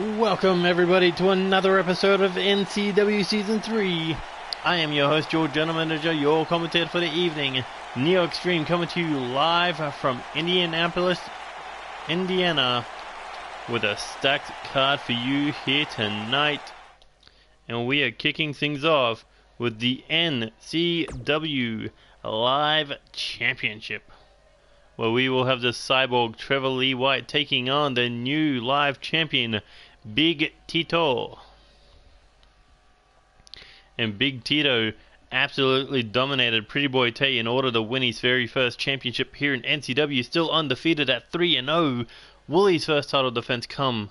Welcome everybody to another episode of NCW Season 3. I am your host, your general manager, your commentator for the evening, Neo Extreme, coming to you live from Indianapolis, Indiana, with a stacked card for you here tonight. And we are kicking things off with the NCW Live Championship, where we will have the Cyborg Trevor Lee White taking on the new live champion, Big Tito. And Big Tito absolutely dominated Pretty Boy Tay in order to win his very first championship here in NCW, still undefeated at 3-0. Will his first title defense come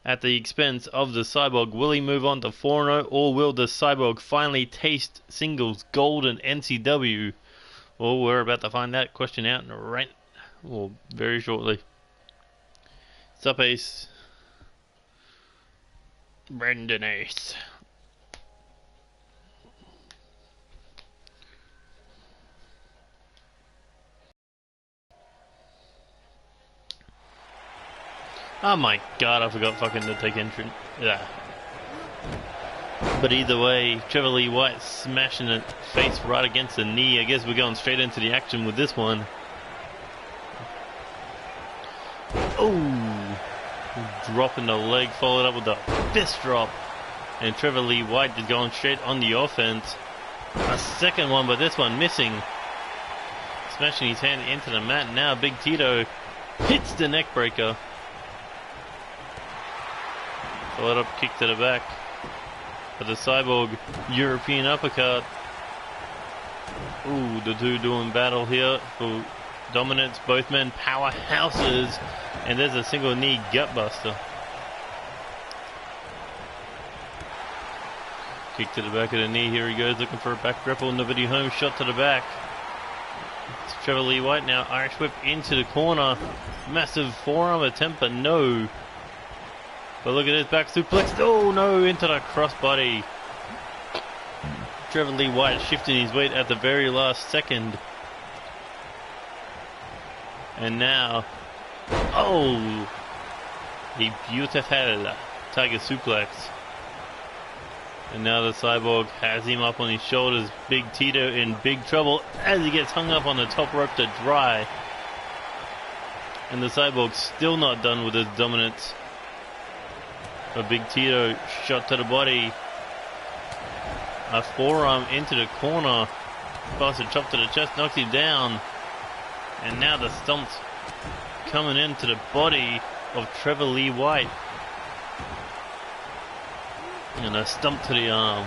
at the expense of the Cyborg? Will he move on to 4-0, or will the Cyborg finally taste singles gold in NCW? Well, we're about to find that question out very shortly. Sup, Ace? Brendan Ace. Oh my god, I forgot fucking to take entrance. Yeah. But either way, Trevor Lee White smashing it face right against the knee. I guess we're going straight into the action with this one. Oh, dropping the leg, followed up with the fist drop. And Trevor Lee White just going straight on the offense. A second one, but this one missing. Smashing his hand into the mat. Now Big Tito hits the neck breaker. Followed up kick to the back. For the Cyborg European uppercut. Ooh, the two doing battle here for dominance. Both men powerhouses. And there's a single knee gutbuster. Kick to the back of the knee. Here he goes, looking for a back grapple. Nobody home. Shot to the back. It's Trevor Lee White now. Irish whip into the corner. Massive forearm attempt, but no. But look at this back suplex. Oh no, into the crossbody. Trevor Lee White shifting his weight at the very last second. And now, oh, the beautiful Tiger suplex. And now the Cyborg has him up on his shoulders. Big Tito in big trouble as he gets hung up on the top rope to dry. And the Cyborg still not done with his dominance. A Big Tito shot to the body. A forearm into the corner. Bastard chop to the chest, knocks him down. And now the stomps coming into the body of Trevor Lee White. And a stomp to the arm.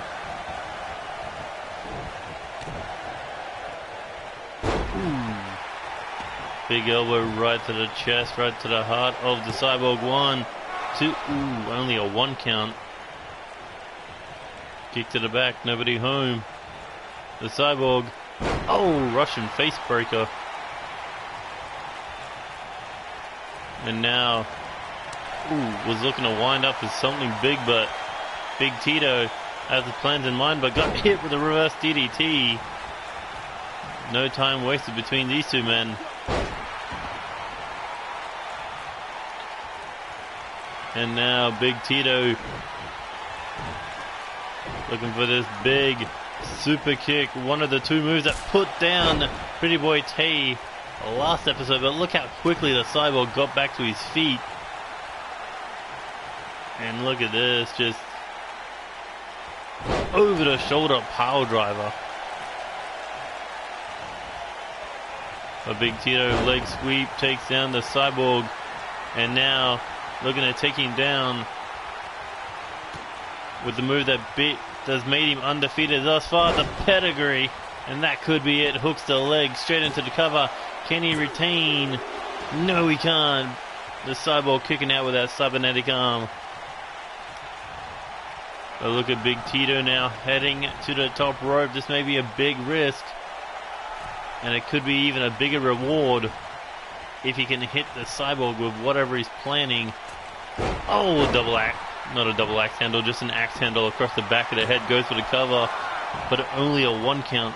Ooh. Big elbow right to the chest, right to the heart of the Cyborg. 1, 2, ooh, only a 1 count. Kick to the back, nobody home. The Cyborg, oh, Russian face breaker. And now, ooh, was looking to wind up as something big, but Big Tito has his plans in mind, but got hit with a reverse DDT. No time wasted between these two men. And now Big Tito looking for this big super kick. One of the two moves that put down Pretty Boy Tay last episode. But look how quickly the Cyborg got back to his feet. And look at this. Just over the shoulder power driver. A Big Tito leg sweep takes down the Cyborg. And now looking to take him down with the move that has made him undefeated thus far, the pedigree. And that could be it. Hooks the leg straight into the cover. Can he retain? No, he can't. The Cyborg kicking out with that cybernetic arm. But look at Big Tito now heading to the top rope. This may be a big risk. And it could be even a bigger reward if he can hit the Cyborg with whatever he's planning. Oh, double axe. Not a double axe handle, just an axe handle across the back of the head. Goes for the cover, but only a 1 count.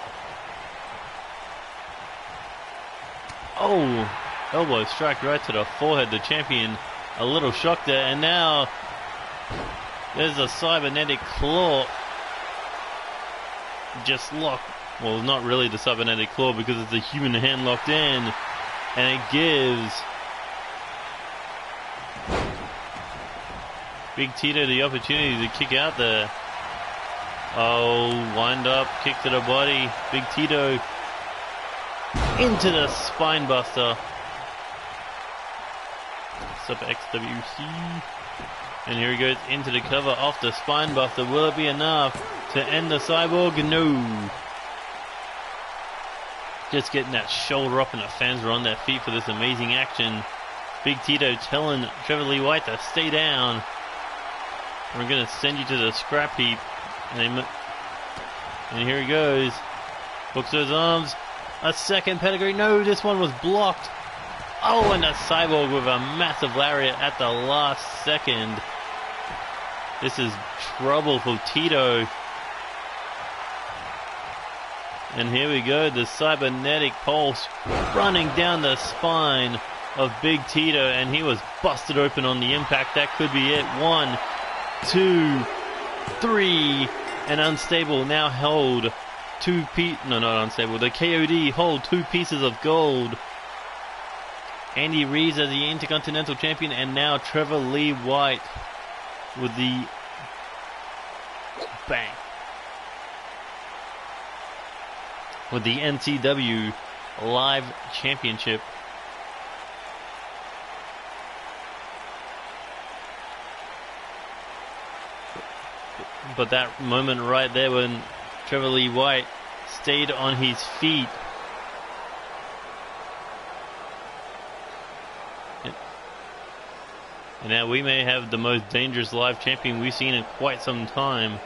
Oh, elbow strike right to the forehead. The champion a little shocked there. And now There's a cybernetic claw. Just locked. Well, not really the cybernetic claw because it's a human hand locked in. And it gives Big Tito the opportunity to kick out there. Oh, wind up, kick to the body. Big Tito into the spine buster. Super XWC. And here he goes into the cover off the spine buster. Will it be enough to end the Cyborg? No. Just getting that shoulder up and the fans are on their feet for this amazing action. Big Tito telling Trevor Lee White to stay down. We're going to send you to the scrap heap. And here he goes. Hooks those arms. A second pedigree. No, this one was blocked. Oh, and a Cyborg with a massive lariat at the last second. This is trouble for Tito. And here we go, the cybernetic pulse running down the spine of Big Tito, and he was busted open on the impact. That could be it. 1, 2, 3, and unstable now hold no, not unstable. The KOD hold 2 pieces of gold. Andy Reeves as the Intercontinental Champion, and now Trevor Lee White with the bang. With the NCW Live Championship. But that moment right there when Trevor Lee White stayed on his feet. And now we may have the most dangerous live champion we've seen in quite some time.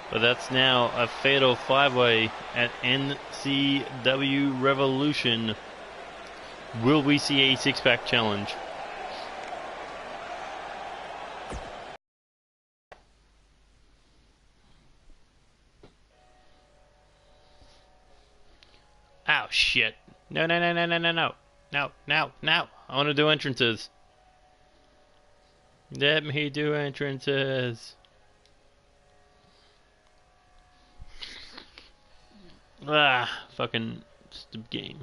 But that's now a fatal 5-way at NCW Revolution. Will we see a 6-pack challenge? Oh shit. No. No. I want to do entrances. Let me do entrances. Fucking stupid game.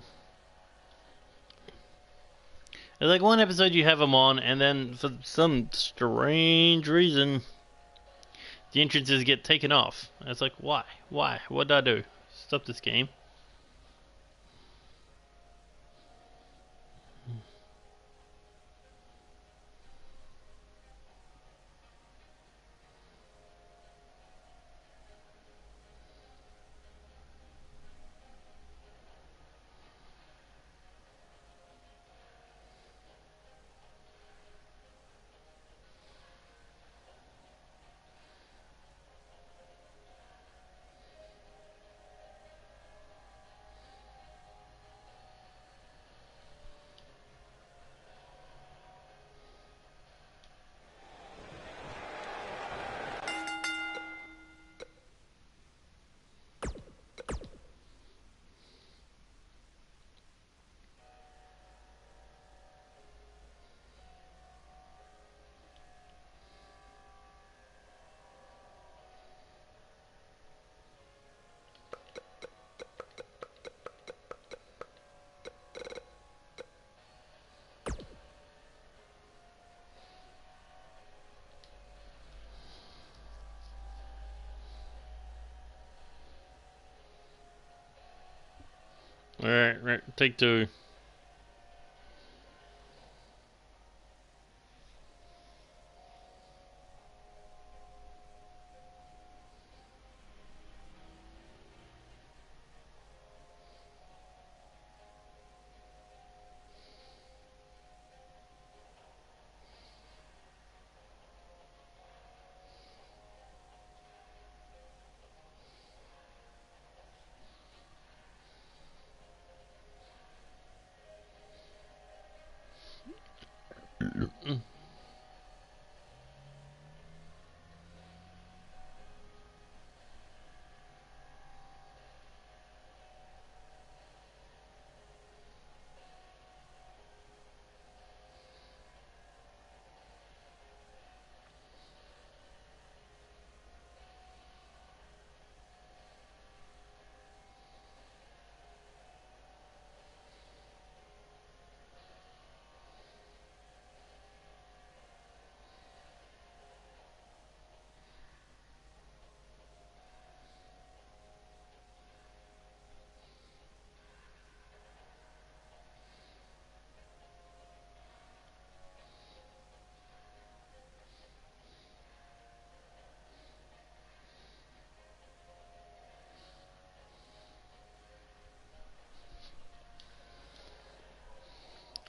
There's like one episode you have them on, and then for some strange reason, the entrances get taken off. And it's like, why? Why? What did I do? Stop this game. Alright, take 2.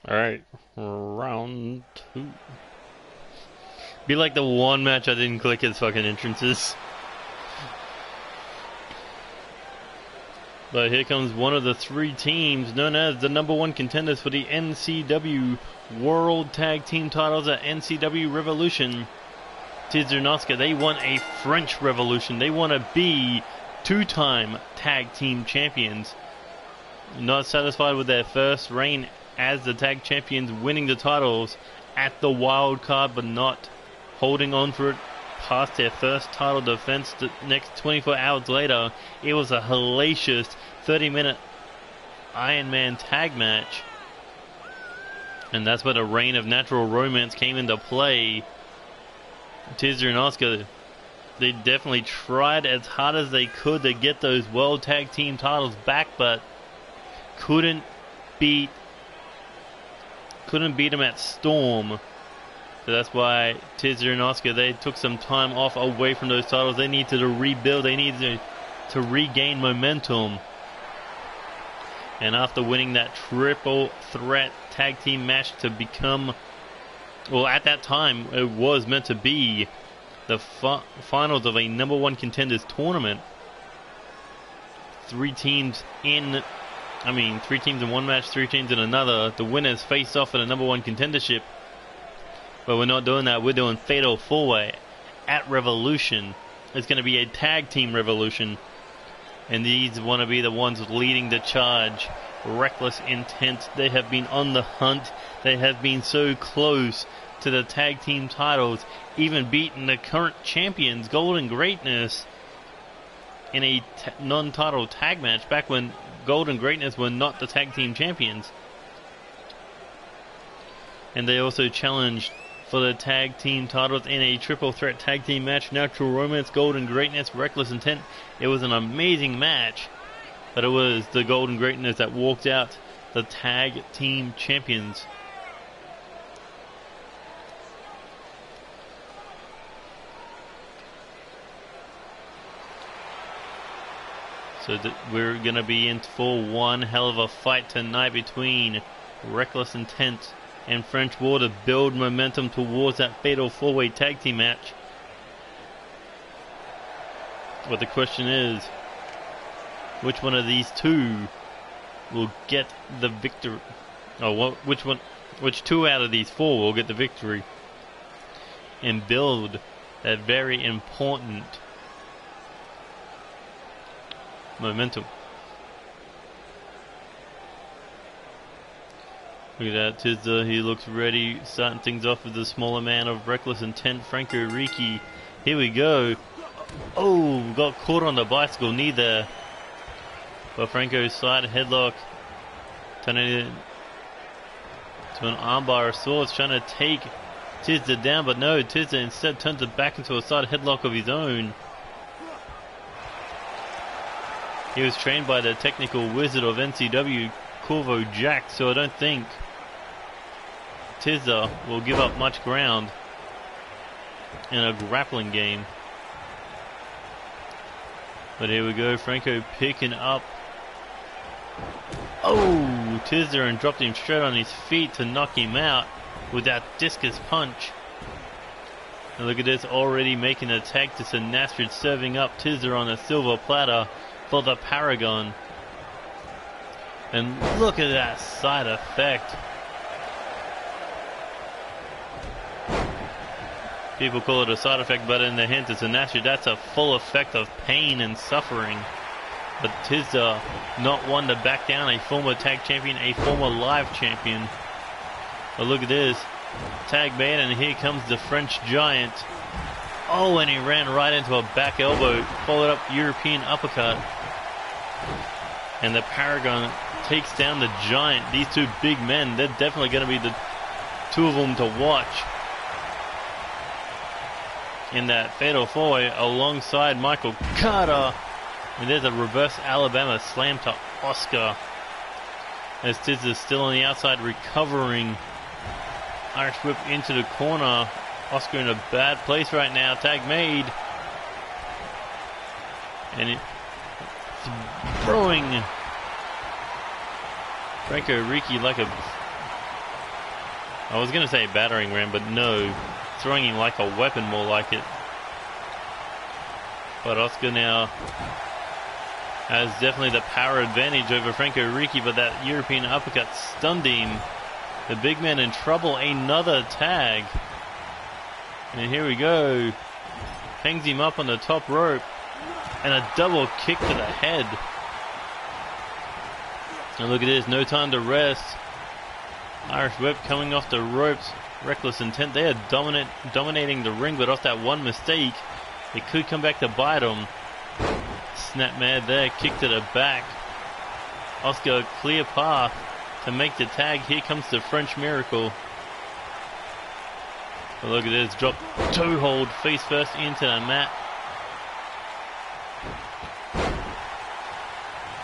Alright, round 2. Be like the one match I didn't click his fucking entrances. But here comes one of the 3 teams known as the #1 contenders for the NCW World Tag Team titles at NCW Revolution. Tizer and Oscar, they won a French Revolution. They want to be 2-time tag team champions. Not satisfied with their first reign as the tag champions, winning the titles at the wild card, but not holding on for it past their first title defense. The next 24 hours later, it was a hellacious 30-minute Iron Man tag match. And that's where the reign of natural romance came into play. Tizer and Oscar, they definitely tried as hard as they could to get those World Tag Team titles back, but couldn't beat them at Storm. So that's why Tizer and Oscar, they took some time off away from those titles. They needed to rebuild. They needed to regain momentum. And after winning that triple threat tag team match to become, well, at that time, it was meant to be the finals of a #1 contenders tournament. 3 teams in one match, 3 teams in another. The winners face off for the #1 contendership. But we're not doing that. We're doing Fatal 4-Way at Revolution. It's going to be a tag team Revolution. And these want to be the ones leading the charge. Reckless Intent. They have been on the hunt. They have been so close to the tag team titles, even beating the current champions, Golden Greatness, in a non-title tag match back when Golden Greatness were not the tag team champions. And they also challenged for the tag team titles in a triple threat tag team match. Natural Romance, Golden Greatness, Reckless Intent. It was an amazing match, but it was the Golden Greatness that walked out the tag team champions. So we're going to be in for one hell of a fight tonight between Reckless Intent and French War to build momentum towards that Fatal 4-Way tag team match. But the question is, which one of these 2 will get the victory? Which 2 out of these 4 will get the victory and build that very important momentum? Look at that, Tizer, he looks ready, starting things off with the smaller man of Reckless Intent, Franco Ricci. Here we go. Oh, got caught on the bicycle knee there. But Franco's side headlock, turning it to an armbar of sorts, trying to take Tizer down, but no, Tizer instead turns it back into a side headlock of his own. He was trained by the technical wizard of NCW, Corvo Jack, so I don't think Tizer will give up much ground in a grappling game. But here we go, Franco picking up. Oh, Tizer, and dropped him straight on his feet to knock him out with that discus punch. And look at this, already making an attack to Sinastrid, serving up Tizer on a silver platter for the Paragon. And look at that side effect. People call it a side effect, but in the hands of Sinastrid, that's a full effect of pain and suffering. But Tizer, not one to back down, a former tag champion, a former live champion. But look at this, tag made, and here comes the French Giant. Oh, and he ran right into a back elbow, followed up European uppercut. And the Paragon takes down the Giant. These 2 big men, they're definitely going to be the 2 of them to watch in that Fatal 4-Way alongside Michael Carter. And there's a reverse Alabama slam to Oscar, as Tizer still on the outside recovering. Irish whip into the corner. Oscar in a bad place right now. Tag made. And it's throwing Franco Ricci like a I was going to say battering ram, but no. Throwing him like a weapon, more like it. But Oscar now has definitely the power advantage over Franco Ricci, but that European uppercut stunned him. The big man in trouble. Another tag. And here we go. Hangs him up on the top rope. And a double kick to the head. And look at this. No time to rest. Irish Whip coming off the ropes. Reckless Intent. They are dominating the ring, but off that one mistake, it could come back to bite them. Snap mad there. Kick to the back. Oscar, a clear path to make the tag. Here comes the French Miracle. But look at this. Drop toe hold face first into the mat.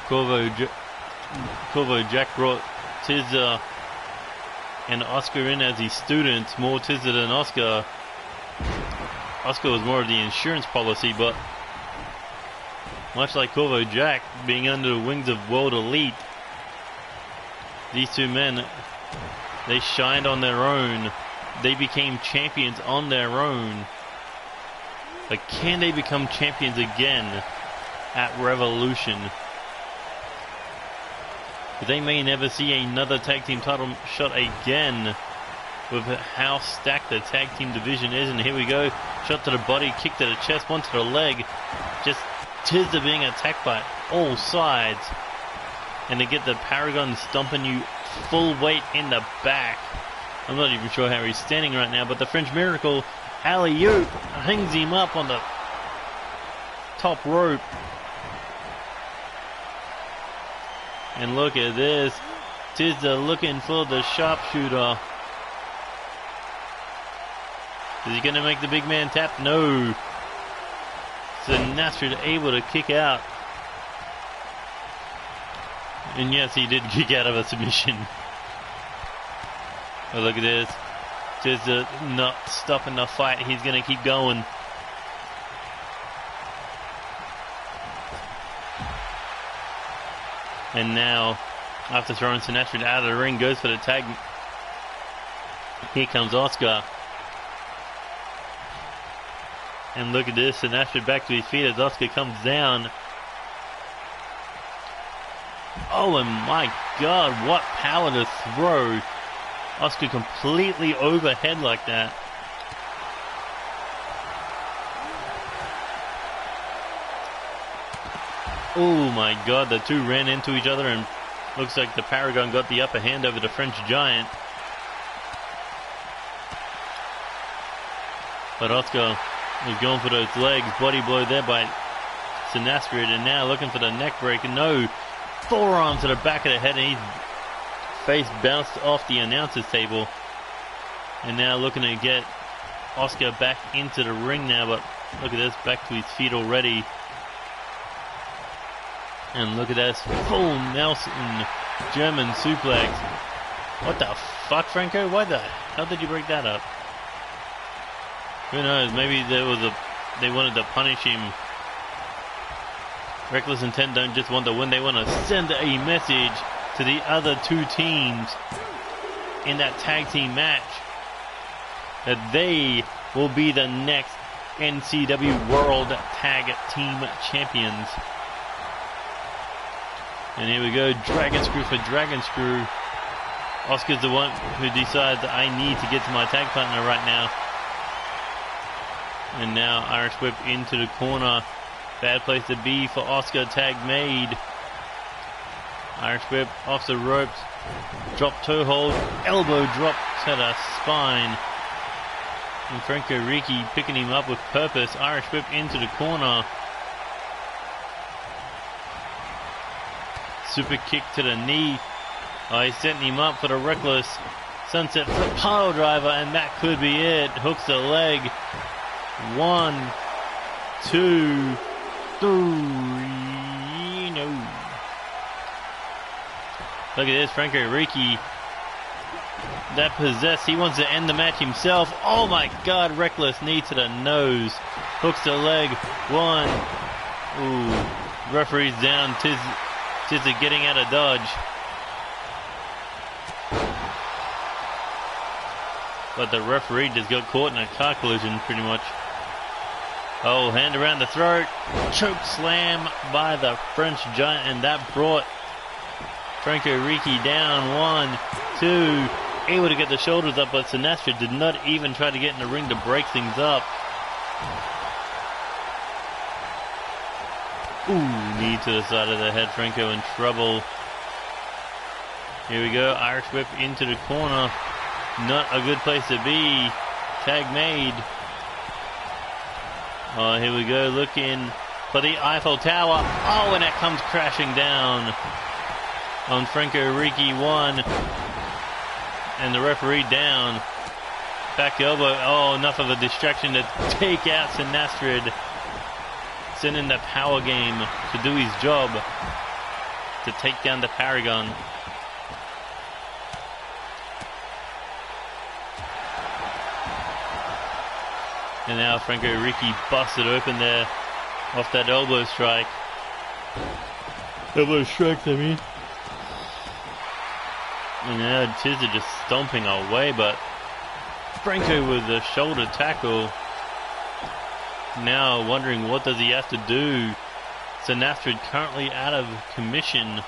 Corvo Jack brought Tizza and Oscar in as his students. More Tizza than Oscar. Oscar was more of the insurance policy, but much like Corvo Jack being under the wings of World Elite, these two men, they shined on their own. They became champions on their own. But can they become champions again at Revolution? They may never see another tag team title shot again with how stacked the tag team division is. And here we go. Shot to the body, kick to the chest, one to the leg. Just Tizza being attacked by all sides. And to get the Paragon stomping you full weight in the back. I'm not even sure how he's standing right now, but the French Miracle alley-oop hangs him up on the top rope. And look at this. Tizza looking for the sharpshooter. Is he going to make the big man tap? No. Sinatra able to kick out. And yes, he did kick out of a submission. But look at this. Tizza not stopping the fight. He's going to keep going. And now, after throwing Sinatra out of the ring, goes for the tag. Here comes Oscar. And look at this, Sinatra back to his feet as Oscar comes down. Oh, and my God, what power to throw. Oscar completely overhead like that. Oh my God, the two ran into each other and looks like the Paragon got the upper hand over the French Giant. But Oscar was going for those legs. Body blow there by Sinastrid, and now looking for the neck break. No, forearm to the back of the head, and his face bounced off the announcer's table. And now looking to get Oscar back into the ring now, but look at this, back to his feet already. And look at this, full Nelson German suplex. What the fuck, Franco? How did you break that up? Who knows? Maybe they wanted to punish him. Reckless Intent don't just want to win; they want to send a message to the other two teams in that tag team match that they will be the next NCW World Tag Team Champions. And here we go, Dragon Screw for Dragon Screw. Oscar's the one who decides that I need to get to my tag partner right now. And now Irish Whip into the corner. Bad place to be for Oscar, tag made. Irish Whip off the ropes. Drop toe hold, elbow drop to the spine. And Franco Ricci picking him up with purpose. Irish Whip into the corner. Super kick to the knee. Oh, he's setting him up for the reckless sunset flip pile driver, and that could be it. Hooks the leg. 1, 2, 3. No. Look at this, Franco Ricci. That possess. He wants to end the match himself. Oh my God! Reckless knee to the nose. Hooks the leg. 1. Ooh. Referee's down. Tizza getting out of dodge. But the referee just got caught in a car collision pretty much. Oh, hand around the throat. Choke slam by the French Giant, and that brought Franco Ricci down. 1, 2. Able to get the shoulders up, but Sinestro did not even try to get in the ring to break things up. Ooh, knee to the side of the head. Franco in trouble. Here we go. Irish whip into the corner. Not a good place to be. Tag made. Oh, here we go. Looking for the Eiffel Tower. Oh, and that comes crashing down on Franco Ricci. 1. And the referee down. Back elbow. Oh, enough of a distraction to take out Sinestro. Sending the power game to do his job. To take down the Paragon. And now Franco Ricci busted open there off that elbow strike. Elbow strike, I mean. And now Tizza just stomping away, but Franco with the shoulder tackle. Now wondering what does he have to do. Sinestro currently out of commission.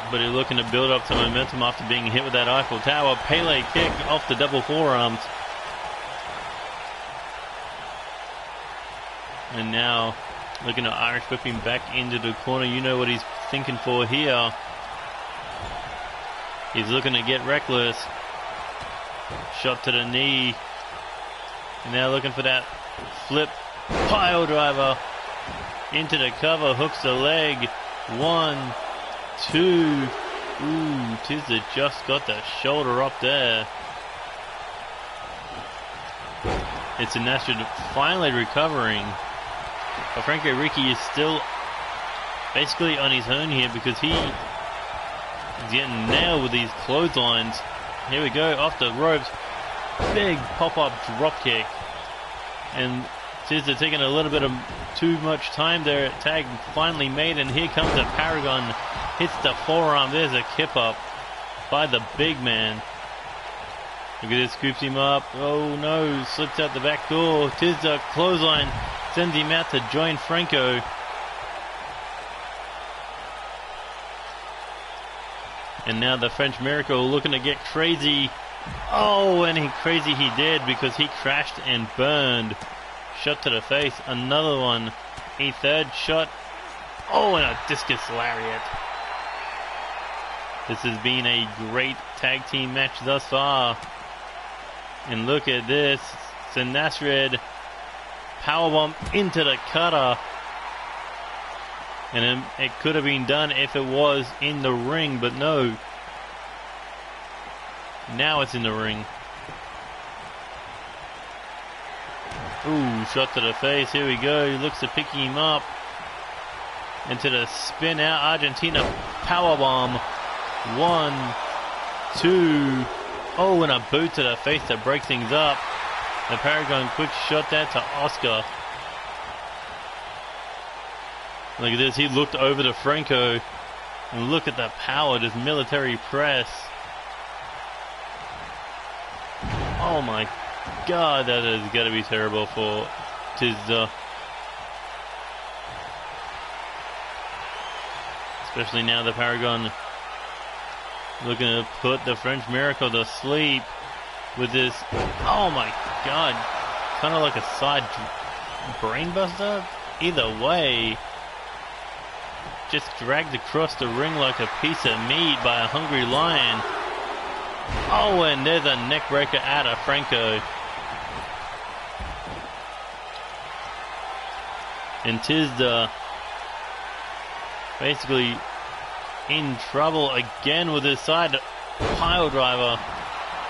But he's looking to build up some momentum after being hit with that Eiffel Tower. Pele kick off the double forearms. And now looking to Irish whip him back into the corner. You know what he's thinking for here. He's looking to get reckless. Shot to the knee. And now looking for that flip pile driver into the cover. Hooks the leg. 1, 2. Ooh, Tizza just got the shoulder up there. It's Sinestro finally recovering. But Franco Ricci is still basically on his own here because he is getting nailed with these clotheslines. Here we go, off the ropes. Big pop-up drop kick. And Tizza taking a little bit of too much time there. Tag finally made, and here comes the Paragon. Hits the forearm. There's a kip up by the big man. Look at this, scoops him up. Oh no, slips out the back door. Tizza clothesline sends him out to join Franco. And now the French Miracle looking to get crazy. Oh, and crazy he did because he crashed and burned. Shot to the face. Another one. A third shot. Oh, and a discus lariat. This has been a great tag team match thus far. And look at this. Sinestro powerbomb into the cutter. And it could have been done if it was in the ring, but no. Now it's in the ring. Ooh, shot to the face. Here we go. He looks to pick him up. Into the spin out. Argentina powerbomb. 1, 2. Oh, and a boot to the face to break things up. The Paragon quick shot that to Oscar. Look at this. He looked over to Franco. And look at the power. This military press. Oh my God, that is got to be terrible for Tizza. Especially now the Paragon looking to put the French Miracle to sleep with this. Oh my God, kind of like a side brainbuster. Either way, just dragged across the ring like a piece of meat by a hungry lion. Oh, and there's a neck breaker out of Franco. And Tizza basically in trouble again with his side pile driver.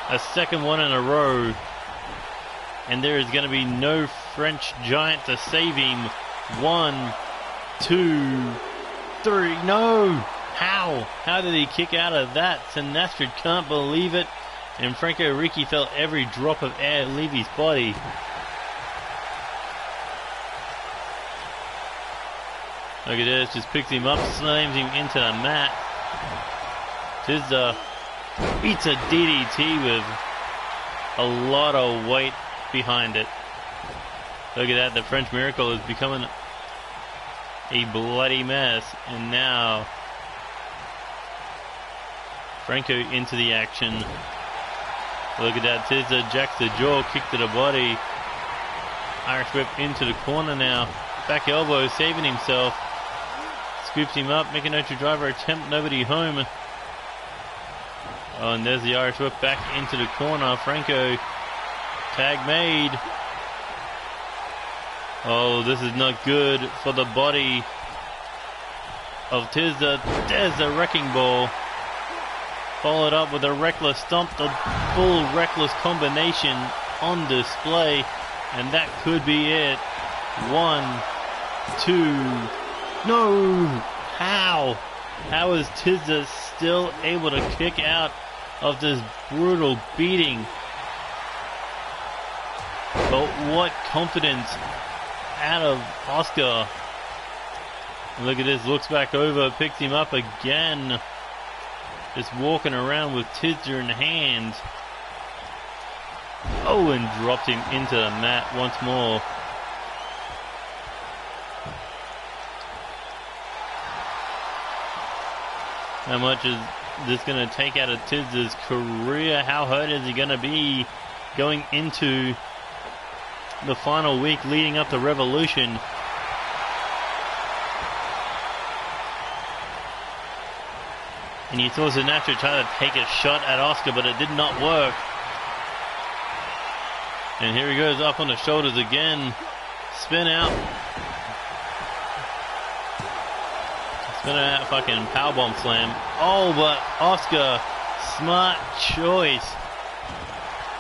A second one in a row. And there is going to be no French Giant to save him. 1, 2, 3. No! How? How did he kick out of that? Sinestro can't believe it. And Franco Ricci felt every drop of air leave his body. Look at this, just picks him up, slams him into the mat. Tizza Beats a DDT with a lot of weight behind it. Look at that, the French Miracle is becoming a bloody mess. And now Franco into the action. Look at that, Tizza jacks the jaw, kick to the body. Irish whip into the corner now. Back elbow, saving himself. Scoops him up, making no driver attempt, nobody home. Oh, and there's the Irish whip back into the corner. Franco, tag made. Oh, this is not good for the body of Tizza. There's the wrecking ball. Followed up with a reckless stomp, the full reckless combination on display. And that could be it. 1, 2. No! How? How is Tizza still able to kick out of this brutal beating? But what confidence out of Oscar. Look at this, looks back over, picks him up again. Just walking around with Tizza in hand. Oh, and dropped him into the mat once more. How much is this going to take out of Tizza's career? How hurt is he going to be going into the final week leading up to Revolution? And you saw Sinatra try to take a shot at Oscar, but it did not work. And here he goes up on the shoulders again. Spin out. Spin out, fucking powerbomb slam. Oh, but Oscar, smart choice.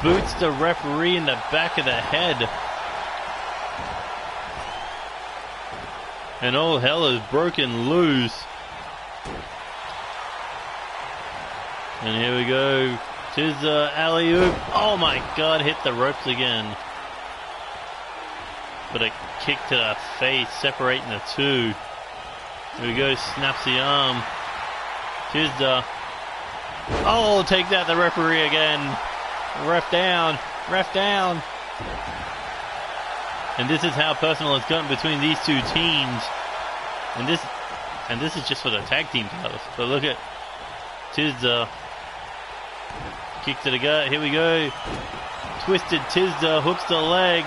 Boots the referee in the back of the head. And all hell is broken loose. And here we go. Tizza alley-oop. Oh my god, hit the ropes again. But a kick to the face, separating the two. Here we go, snaps the arm. Tizza. Oh, take that, the referee again. Ref down, ref down. And this is how personal it's gotten between these two teams. And this is just for the tag team titles. But look at Tizza. Kick to the gut, here we go. Twisted Tizza, hooks the leg.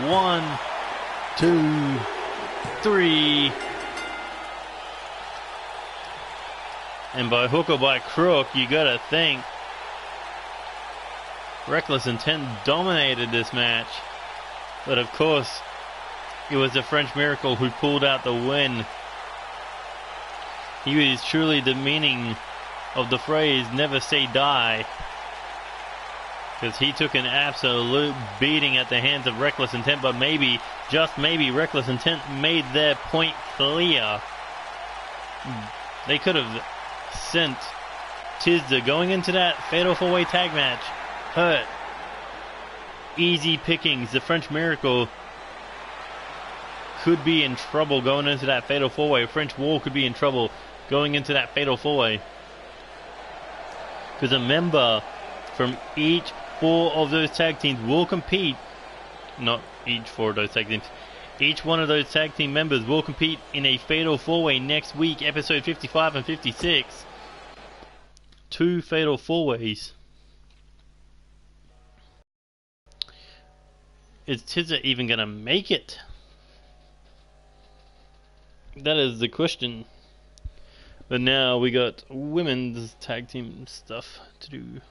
1, 2, 3. And by hook or by crook, you gotta think Reckless Intent dominated this match. But of course, it was the French Miracle who pulled out the win. He was truly the meaning of the phrase, never say die. Because he took an absolute beating at the hands of Reckless Intent, but maybe, just maybe, Reckless Intent made their point clear. They could have sent Tizza going into that Fatal 4-Way tag match hurt. Easy pickings. The French Miracle could be in trouble going into that Fatal 4-Way. French Wall could be in trouble going into that Fatal 4-Way. Because a member from each 4 of those tag teams will compete. Not each 4 of those tag teams. Each one of those tag team members will compete in a Fatal 4-Way next week, episode 55 and 56. 2 Fatal 4-Ways. Is Tizza even going to make it? That is the question. But now we got women's tag team stuff to do.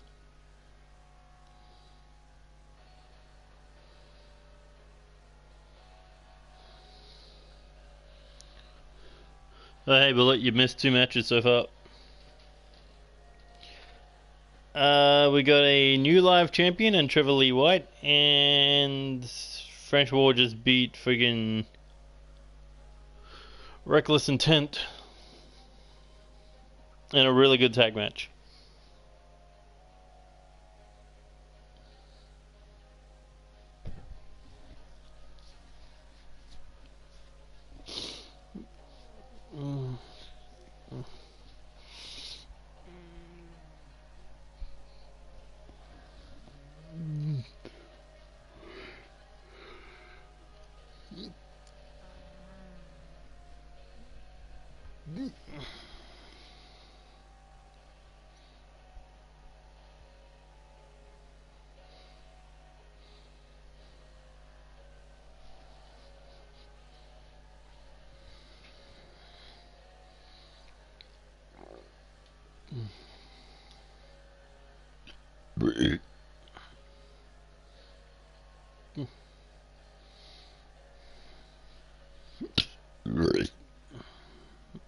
Oh, hey, Bullet, you missed 2 matches so far. We got a new live champion and Trevor Lee White, and French War just beat friggin' Reckless Intent in a really good tag match.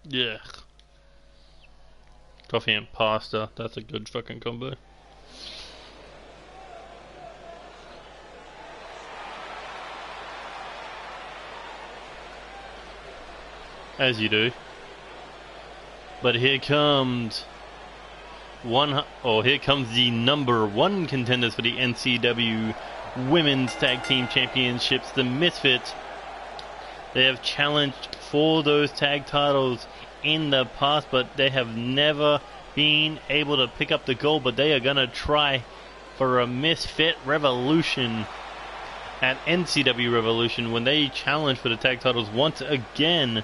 Yeah. Coffee and pasta. That's a good fucking combo. As you do. But here comes here comes the number one contenders for the NCW Women's Tag Team Championships, the Misfits. They have challenged for those tag titles in the past, but they have never been able to pick up the gold. But they are gonna try for a Misfit Revolution at NCW Revolution when they challenge for the tag titles once again.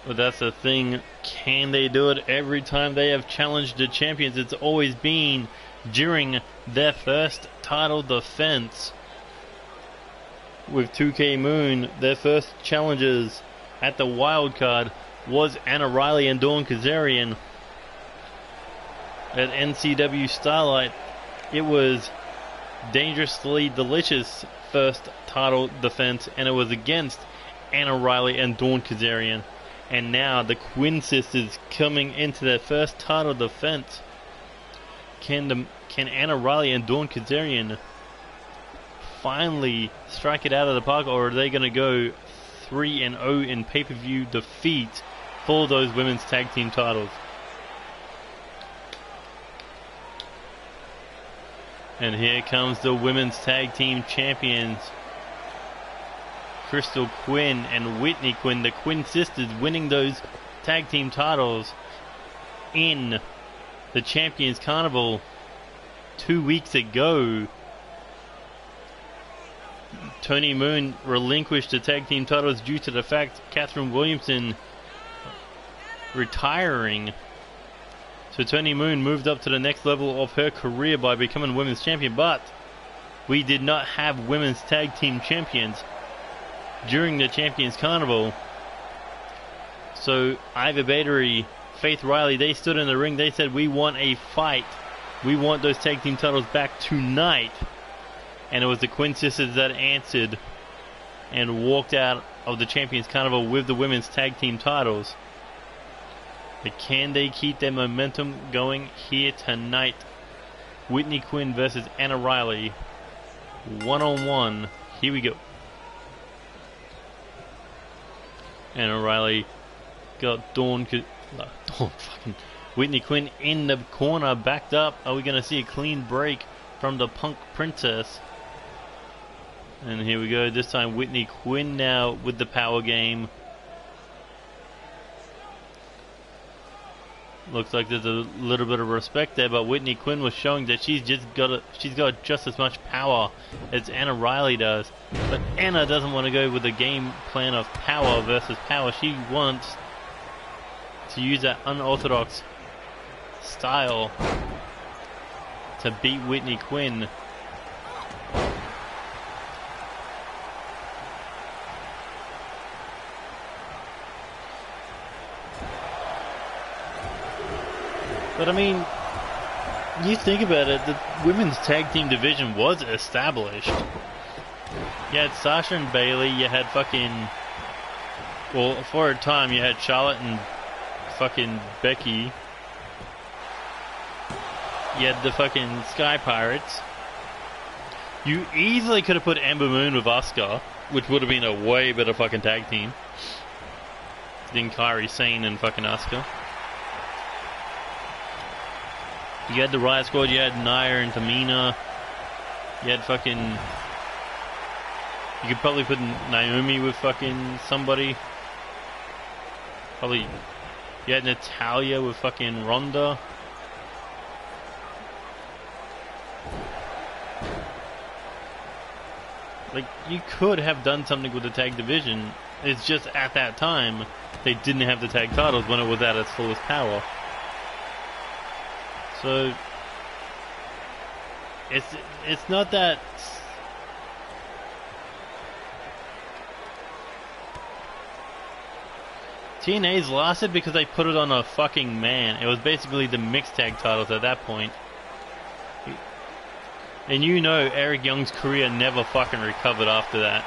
But that's the thing, can they do it? Every time they have challenged the champions, it's always been during their first title defense. With 2K Moon, their first challenges at the wild card was Anna Riley and Dawn Kazarian. At NCW Starlight, it was Dangerously Delicious first title defense, and it was against Anna Riley and Dawn Kazarian. And now the Quinn sisters coming into their first title defense. Can Anna Riley and Dawn Kazarian finally strike it out of the park, or are they going to go 3-0 in pay-per-view defeat for those women's tag team titles? And here comes the women's tag team champions, Crystal Quinn and Whitney Quinn, the Quinn sisters, winning those tag team titles in the Champions Carnival 2 weeks ago. Tony Moon relinquished the tag team titles due to the fact Catherine Williamson retiring. So Tony Moon moved up to the next level of her career by becoming women's champion, but we did not have women's tag team champions during the Champions Carnival. So Ivy Batery, Faith Riley, they stood in the ring. They said, we want a fight. We want those tag team titles back tonight. And it was the Quinn sisters that answered and walked out of the Champions Carnival with the women's tag team titles. But can they keep their momentum going here tonight? Whitney Quinn versus Anna Riley, one-on-one. Here we go. Anna Riley got Whitney Quinn in the corner, backed up. Are we going to see a clean break from the Punk Princess? And here we go. This time Whitney Quinn now with the power game. Looks like there's a little bit of respect there, but Whitney Quinn was showing that she's got just as much power as Anna Riley does. But Anna doesn't want to go with the game plan of power versus power. She wants to use that unorthodox style to beat Whitney Quinn. But I mean, you think about it, the women's tag team division was established. You had Sasha and Bayley, you had for a time you had Charlotte and fucking Becky. You had the fucking Sky Pirates. You easily could have put Ember Moon with Asuka, which would have been a way better fucking tag team than Kairi Sane and fucking Asuka. You had the Riot Squad, you had Nia and Tamina. You had fucking... You could probably put Naomi with fucking somebody. Probably... You had Natalya with fucking Ronda. Like, you could have done something with the tag division. It's just at that time, they didn't have the tag titles when it was at its fullest power. So, it's not that... TNA's lasted because they put it on a fucking man. It was basically the mixed tag titles at that point. And you know Eric Young's career never fucking recovered after that.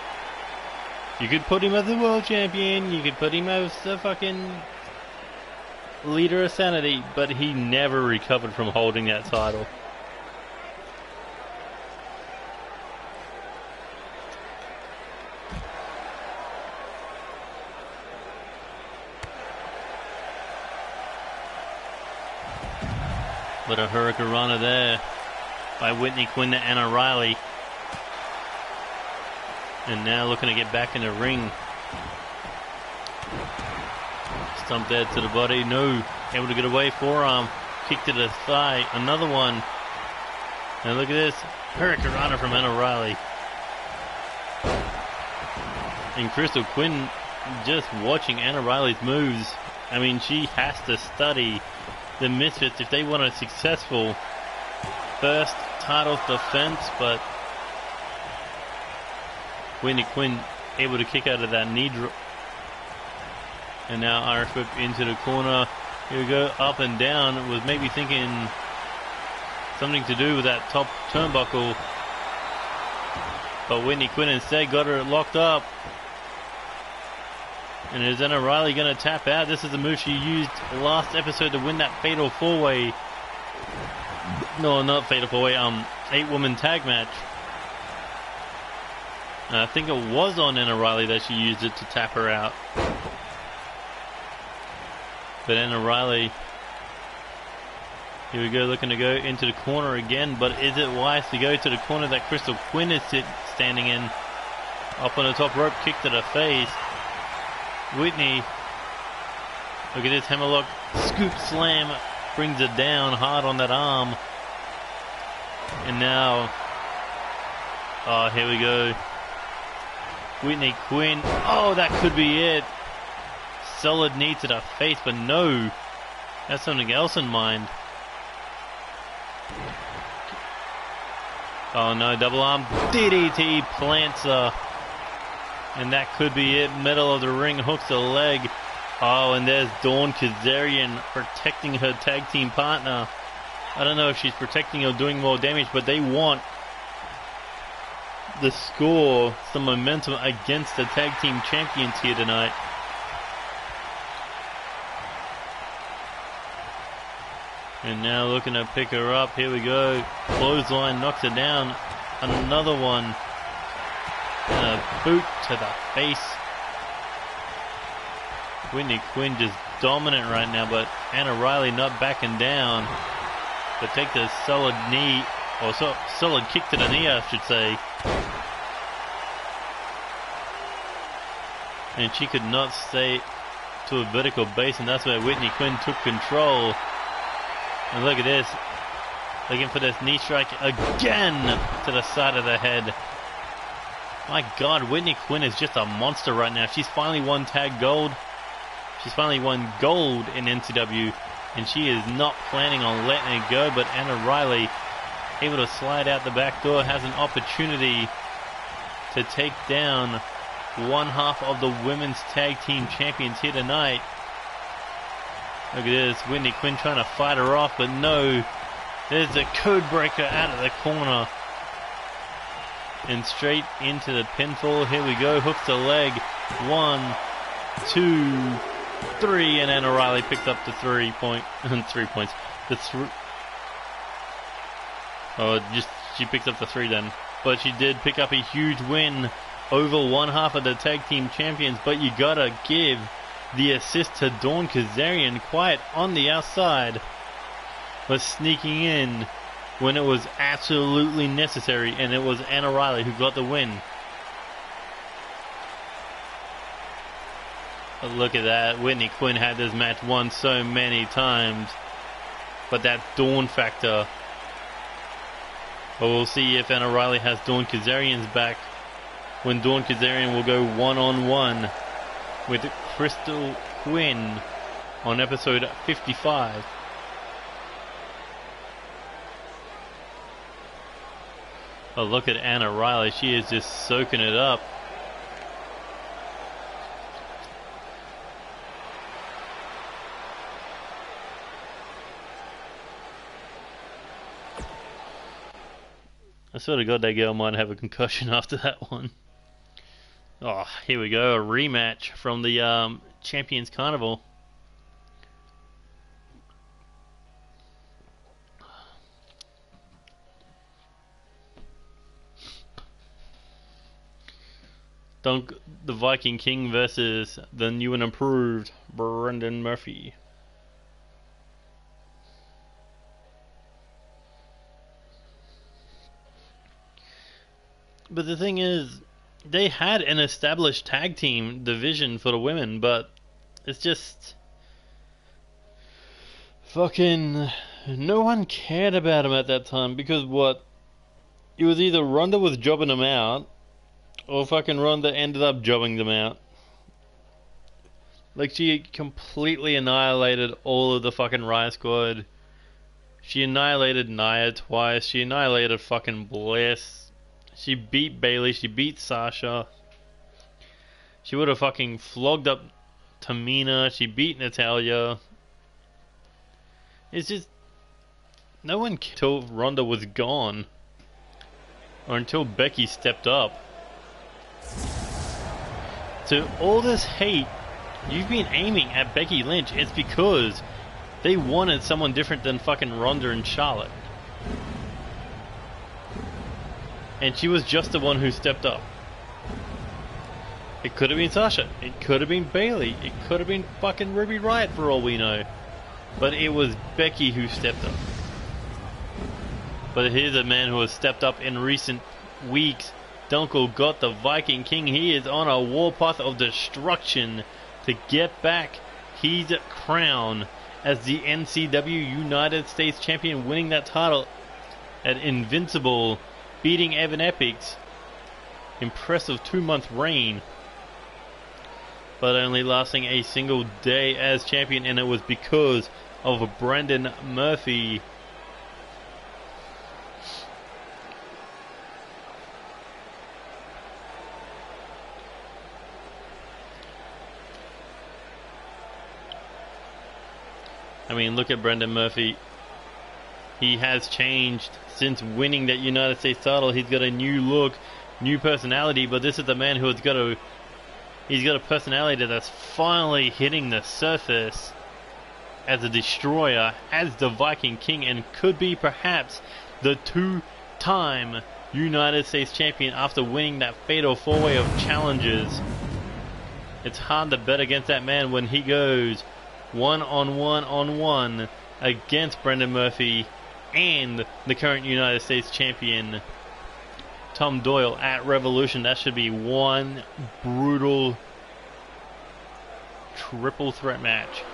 You could put him as the world champion, you could put him as the fucking leader of Sanity, but he never recovered from holding that title. But a hurricanrana there by Whitney Quinn to Anna Riley. And now looking to get back in the ring. Stumped there to the body. No. Able to get away. Forearm. Kick to the thigh. Another one. And look at this. Hurricanrana from Anna Riley. And Crystal Quinn just watching Anna Riley's moves. I mean, she has to study the Misfits if they want a successful first title defense, but Whitney Quinn able to kick out of that knee drop. And now Irish whip into the corner. Here we go, up and down. Was maybe thinking something to do with that top turnbuckle, but Whitney Quinn instead got her locked up. And is Anna Riley going to tap out? This is the move she used last episode to win that fatal 4-way. No, not fatal 4-way. 8-woman tag match. And I think it was on Anna Riley that she used it to tap her out. But Anna Riley, here we go, looking to go into the corner again. But is it wise to go to the corner that Crystal Quinn is standing in? Up on the top rope, kick to the face. Whitney, look at this hammerlock, scoop slam, brings it down hard on that arm. And now, oh, here we go. Whitney Quinn, oh, that could be it. Solid knee to the face, but no, that's something else in mind. Oh no, double arm DDT plants her. And that could be it. Middle of the ring, hooks the leg. Oh, and there's Dawn Kazarian protecting her tag team partner. I don't know if she's protecting or doing more damage, but they want the score, some momentum against the tag team champions here tonight. And now looking to pick her up. Here we go. Clothesline knocks her down. Another one. And a boot to the face. Whitney Quinn just dominant right now, but Anna Riley not backing down. But take the solid knee, or solid kick to the knee, I should say. And she could not stay to a vertical base, and that's where Whitney Quinn took control. And look at this. Looking for this knee strike again to the side of the head. My God, Whitney Quinn is just a monster right now. She's finally won tag gold. She's finally won gold in NCW. And she is not planning on letting it go. But Anna Riley, able to slide out the back door, has an opportunity to take down one half of the women's tag team champions here tonight. Look at this. Whitney Quinn trying to fight her off, but no. There's a code breaker out of the corner. And straight into the pinfall. Here we go. Hooks the leg. 1, 2, 3. And Anna Riley picked up the 3 points. She picked up the 3 then. But she did pick up a huge win over one half of the tag team champions. But you gotta give the assist to Dawn Kazarian, quiet on the outside, but sneaking in when it was absolutely necessary, and it was Anna Riley who got the win. But look at that. Whitney Quinn had this match won so many times, but that Dawn factor. But we'll see if Anna Riley has Dawn Kazarian's back when Dawn Kazarian will go one-on-one with Crystal Quinn on episode 55. Oh, look at Anna Riley. She is just soaking it up. I swear to God that girl might have a concussion after that one. Oh, here we go, a rematch from the Champions Carnival. The Viking King versus the new and improved Brendan Murphy. But the thing is, they had an established tag team division for the women, but it's just fucking no one cared about them at that time, because what? It was either Ronda was jobbing them out, or fucking Ronda ended up jobbing them out. Like, she completely annihilated all of the fucking Riot Squad. She annihilated Nia twice. She annihilated fucking Bliss. She beat Bayley. She beat Sasha. She would have fucking flogged up Tamina. She beat Natalya. It's just, no one cared until Ronda was gone, or until Becky stepped up. So all this hate you've been aiming at Becky Lynch, it's because they wanted someone different than fucking Ronda and Charlotte. And she was just the one who stepped up. It could have been Sasha. It could have been Bayley. It could have been fucking Ruby Riott for all we know. But it was Becky who stepped up. But here's a man who has stepped up in recent weeks. Dunkel got the Viking King. He is on a warpath of destruction to get back his crown as the NCW United States Champion, winning that title at Invincible, beating Evan Epic's impressive 2-month reign, but only lasting a single day as champion, and it was because of Brendan Murphy. I mean, look at Brendan Murphy. He has changed since winning that United States title. He's got a new look, new personality, but this is the man who has got he's got a personality that's finally hitting the surface as a destroyer, as the Viking King, and could be perhaps the 2-time United States Champion after winning that fatal 4-way of challenges. It's hard to bet against that man when he goes one-on-one against Brendan Murphy and the current United States Champion Tom Doyle at Revolution. That should be one brutal triple threat match.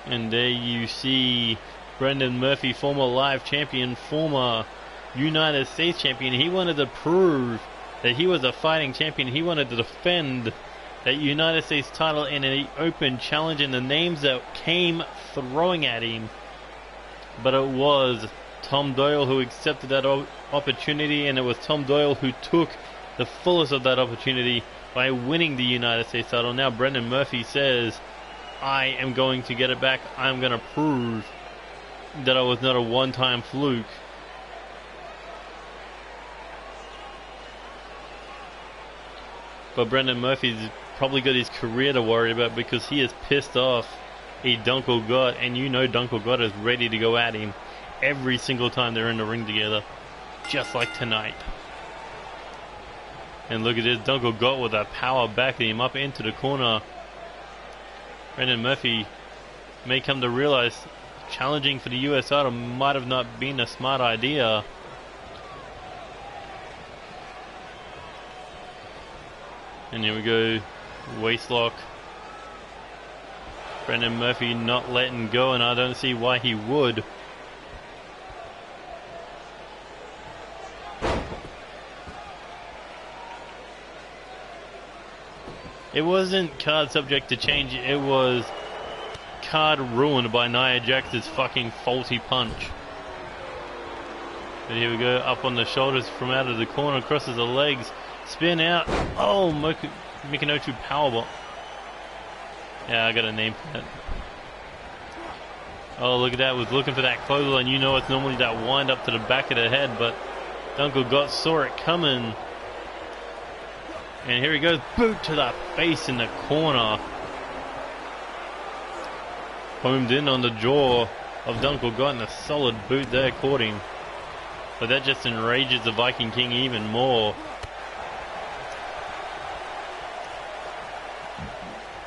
And there you see Brendan Murphy, former live champion, former United States champion. He wanted to prove that he was a fighting champion. He wanted to defend that United States title in an open challenge, and the names that came throwing at him. But it was Tom Doyle who accepted that opportunity, and it was Tom Doyle who took the fullest of that opportunity by winning the United States title. Now Brendan Murphy says, I am going to get it back. I'm going to prove that I was not a one-time fluke. But Brendan Murphy's probably got his career to worry about, because he is pissed off a Dunkel Gott, and you know Dunkel Gott is ready to go at him every single time they're in the ring together, just like tonight. And look at this, Dunkel Gott with that power backing him up into the corner. Brendan Murphy may come to realize challenging for the US title might have not been a smart idea. And here we go, waistlock. Brendan Murphy not letting go, and I don't see why he would. It wasn't card subject to change, it was card ruined by Nia Jax's fucking faulty punch. But here we go, up on the shoulders from out of the corner, crosses the legs, spin out. Oh, Mikinochu powerbomb. Yeah, I got a name for that. Oh, look at that. Was looking for that clothesline. You know it's normally that wind up to the back of the head, but Uncle Got saw it coming. And here he goes. Boot to the face in the corner. Homed in on the jaw of Dunkel Got, and a solid boot there caught him. But that just enrages the Viking King even more.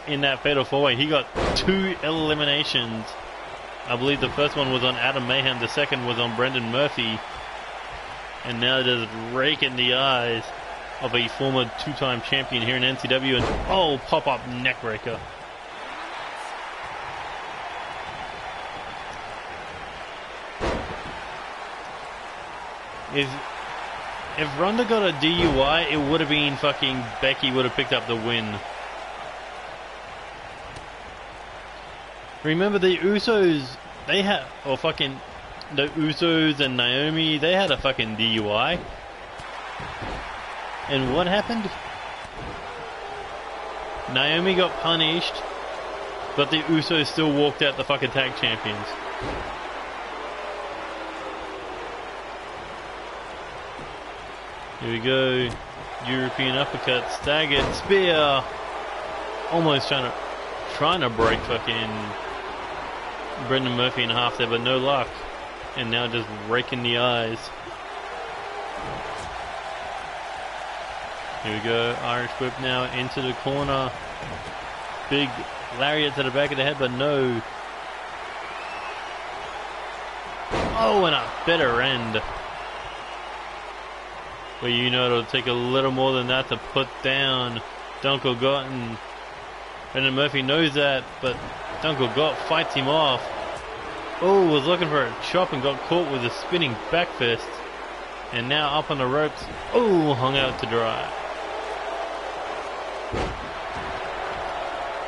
In that fatal 4-way, he got 2 eliminations. I believe the first one was on Adam Mayhem, the second was on Brendan Murphy. And now just raking the eyes of a former 2-time champion here in NCW. And oh, pop-up neckbreaker. If Ronda got a DUI, it would have been fucking Becky would have picked up the win. Remember the Usos, they had, or fucking the Usos and Naomi, they had a fucking DUI. And what happened? Naomi got punished, but the Usos still walked out the fucking tag champions. Here we go. European uppercut, staggered, spear. Almost trying to break fucking Brendan Murphy in half there, but no luck. And now just raking the eyes. Here we go. Irish whip now into the corner. Big lariat to the back of the head, but no. Oh, and a better end. Well, you know it'll take a little more than that to put down Dunkel Got, and Brendan Murphy knows that, but Dunkel Got fights him off. Oh, was looking for a chop and got caught with a spinning back fist. And now up on the ropes. Oh, hung out to dry.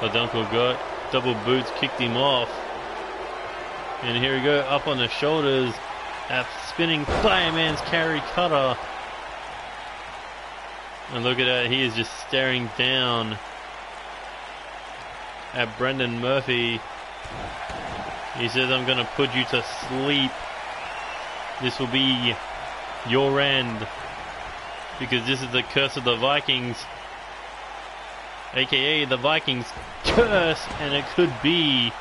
But Dunkel Got double boots kicked him off. And here we go, up on the shoulders. That spinning fireman's carry cutter. And look at that, he is just staring down at Brendan Murphy. He says, I'm going to put you to sleep. This will be your end. Because this is the curse of the Vikings. AKA the Vikings curse. And it could be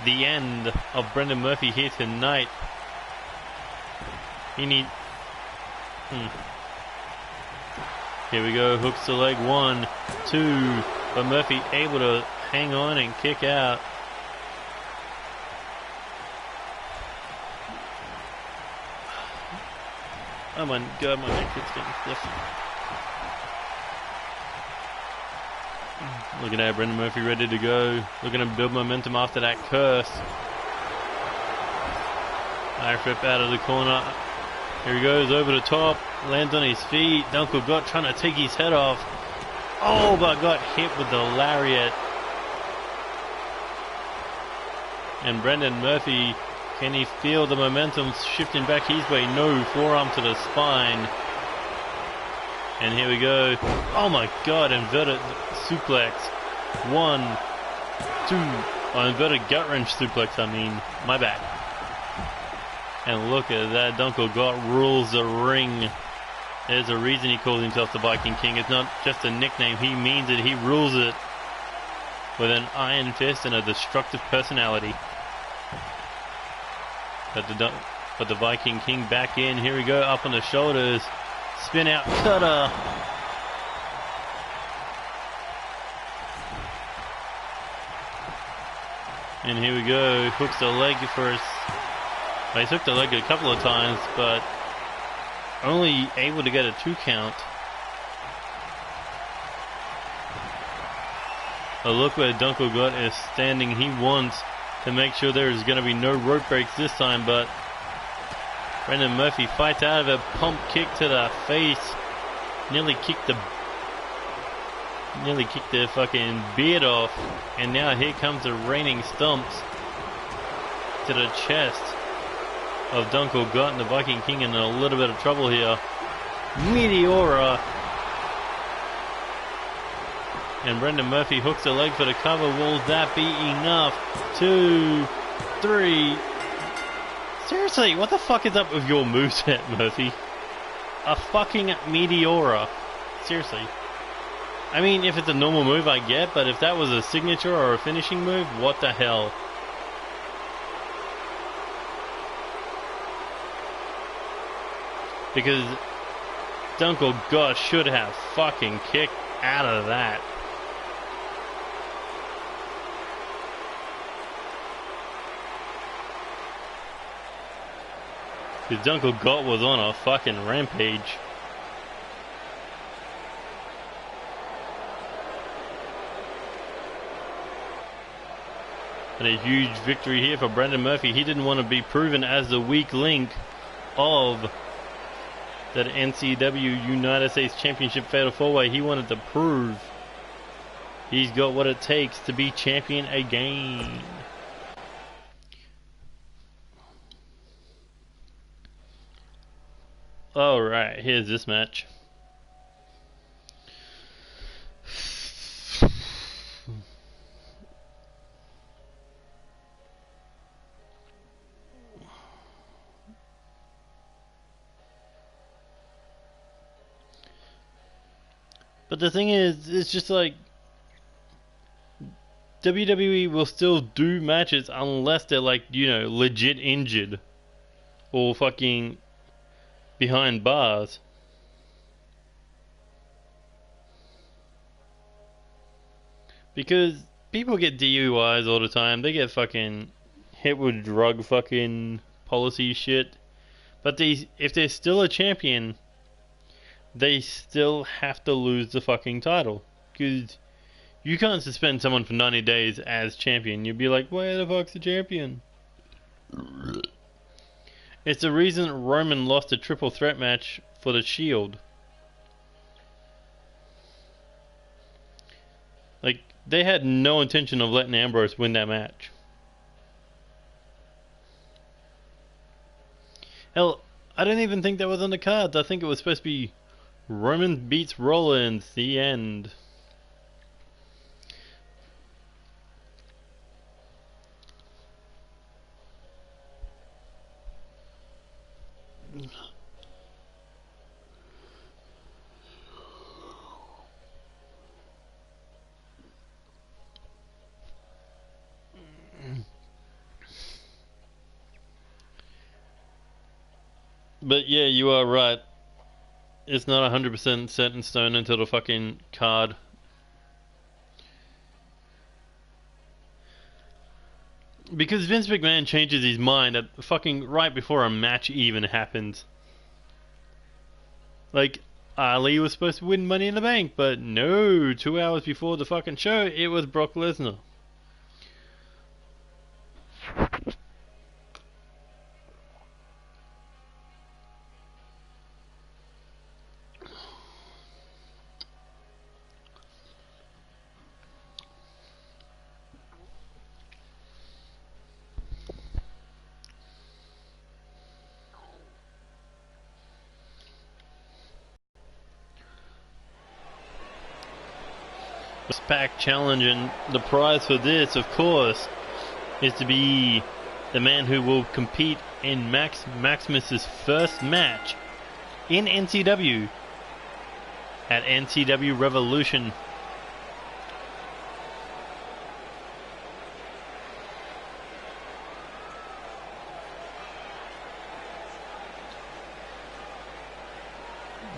the end of Brendan Murphy here tonight. He need... Here we go, hooks the leg, 1, 2, but Murphy able to hang on and kick out. Oh my god, my neck is getting stiff. Look at that, Brendan Murphy ready to go. Looking to build momentum after that curse. Irish whip out of the corner. Here he goes, over the top, lands on his feet. Dunkel Got trying to take his head off. Oh, but got hit with the lariat. And Brendan Murphy, can he feel the momentum shifting back his way? No, forearm to the spine. And here we go. Oh my god, inverted suplex. 1, 2, oh, inverted gut wrench suplex, I mean. My bad. And look at that, Dunkel Got rules the ring. There's a reason he calls himself the Viking King. It's not just a nickname, he means it, he rules it. With an iron fist and a destructive personality. But the Viking King back in, here we go, up on the shoulders. Spin out cutter. And here we go, hooks the leg for his... He took the leg a couple of times, but only able to get a 2 count. But look where Dunkel Got is standing. He wants to make sure there's going to be no rope breaks this time, but Brendan Murphy fights out of it. Pump kick to the face. Nearly kicked the fucking beard off. And now here comes the raining stumps to the chest of Dunkel Got, and the Viking King in a little bit of trouble here. Meteora. And Brendan Murphy hooks a leg for the cover. Will that be enough? 2, 3. Seriously, what the fuck is up with your moveset, Murphy? A fucking Meteora. Seriously. I mean, if it's a normal move, I get, but if that was a signature or a finishing move, what the hell? Because Dunkel Gosh should have fucking kicked out of that. Because Dunkel Gott was on a fucking rampage. And a huge victory here for Brendan Murphy. He didn't want to be proven as the weak link of that NCW United States Championship Fatal 4-Way. He wanted to prove he's got what it takes to be champion again. Alright, here's this match. But the thing is, it's just like WWE will still do matches unless they're like, you know, legit injured or fucking behind bars. Because people get DUIs all the time. They get fucking hit with drug fucking policy shit. But if they're still a champion, they still have to lose the fucking title. Because you can't suspend someone for 90 days as champion. You'd be like, where the fuck's the champion? It's the reason Roman lost a triple threat match for the Shield. Like, they had no intention of letting Ambrose win that match. Hell, I don't even think that was on the cards. I think it was supposed to be Roman beats Rollins, the end. But yeah, you are right. It's not 100% set in stone until the fucking card. Because Vince McMahon changes his mind at fucking right before a match even happens. Like, Ali was supposed to win Money in the Bank, but no, 2 hours before the fucking show, it was Brock Lesnar. Pack challenge, and the prize for this, of course, is to be the man who will compete in Maximus's first match in NCW at NCW Revolution.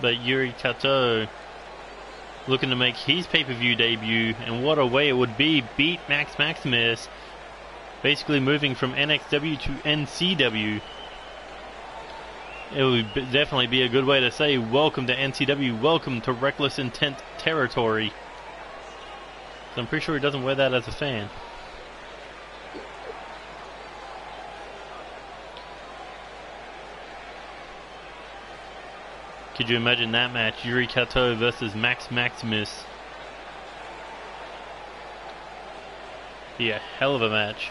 But Yuri Kato looking to make his pay-per-view debut, and what a way it would be. Beat Max Maximus, basically moving from NXW to NCW. It would definitely be a good way to say welcome to NCW, welcome to Reckless Intent territory. So I'm pretty sure he doesn't wear that as a fan. Could you imagine that match? Yuri Kato versus Max Maximus. Be a hell of a match.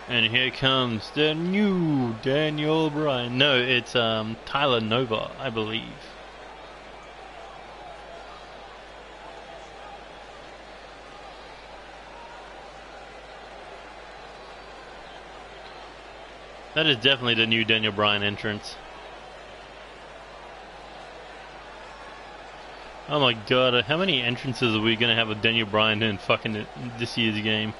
And here comes the new Daniel Bryan. No, it's Tyler Nova, I believe. That is definitely the new Daniel Bryan entrance. Oh my god, how many entrances are we gonna have with Daniel Bryan in fucking this year's game?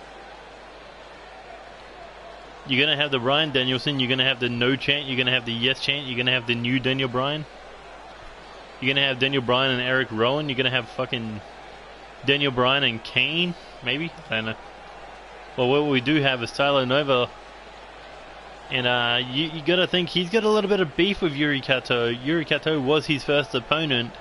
You're gonna have the Bryan Danielson, you're gonna have the no chant, you're gonna have the yes chant, you're gonna have the new Daniel Bryan. You're gonna have Daniel Bryan and Eric Rowan, you're gonna have fucking Daniel Bryan and Kane, maybe? I don't know. Well, what we do have is Tyler Nova. And you gotta think he's got a little bit of beef with Yuri Kato. Yuri Kato was his first opponent,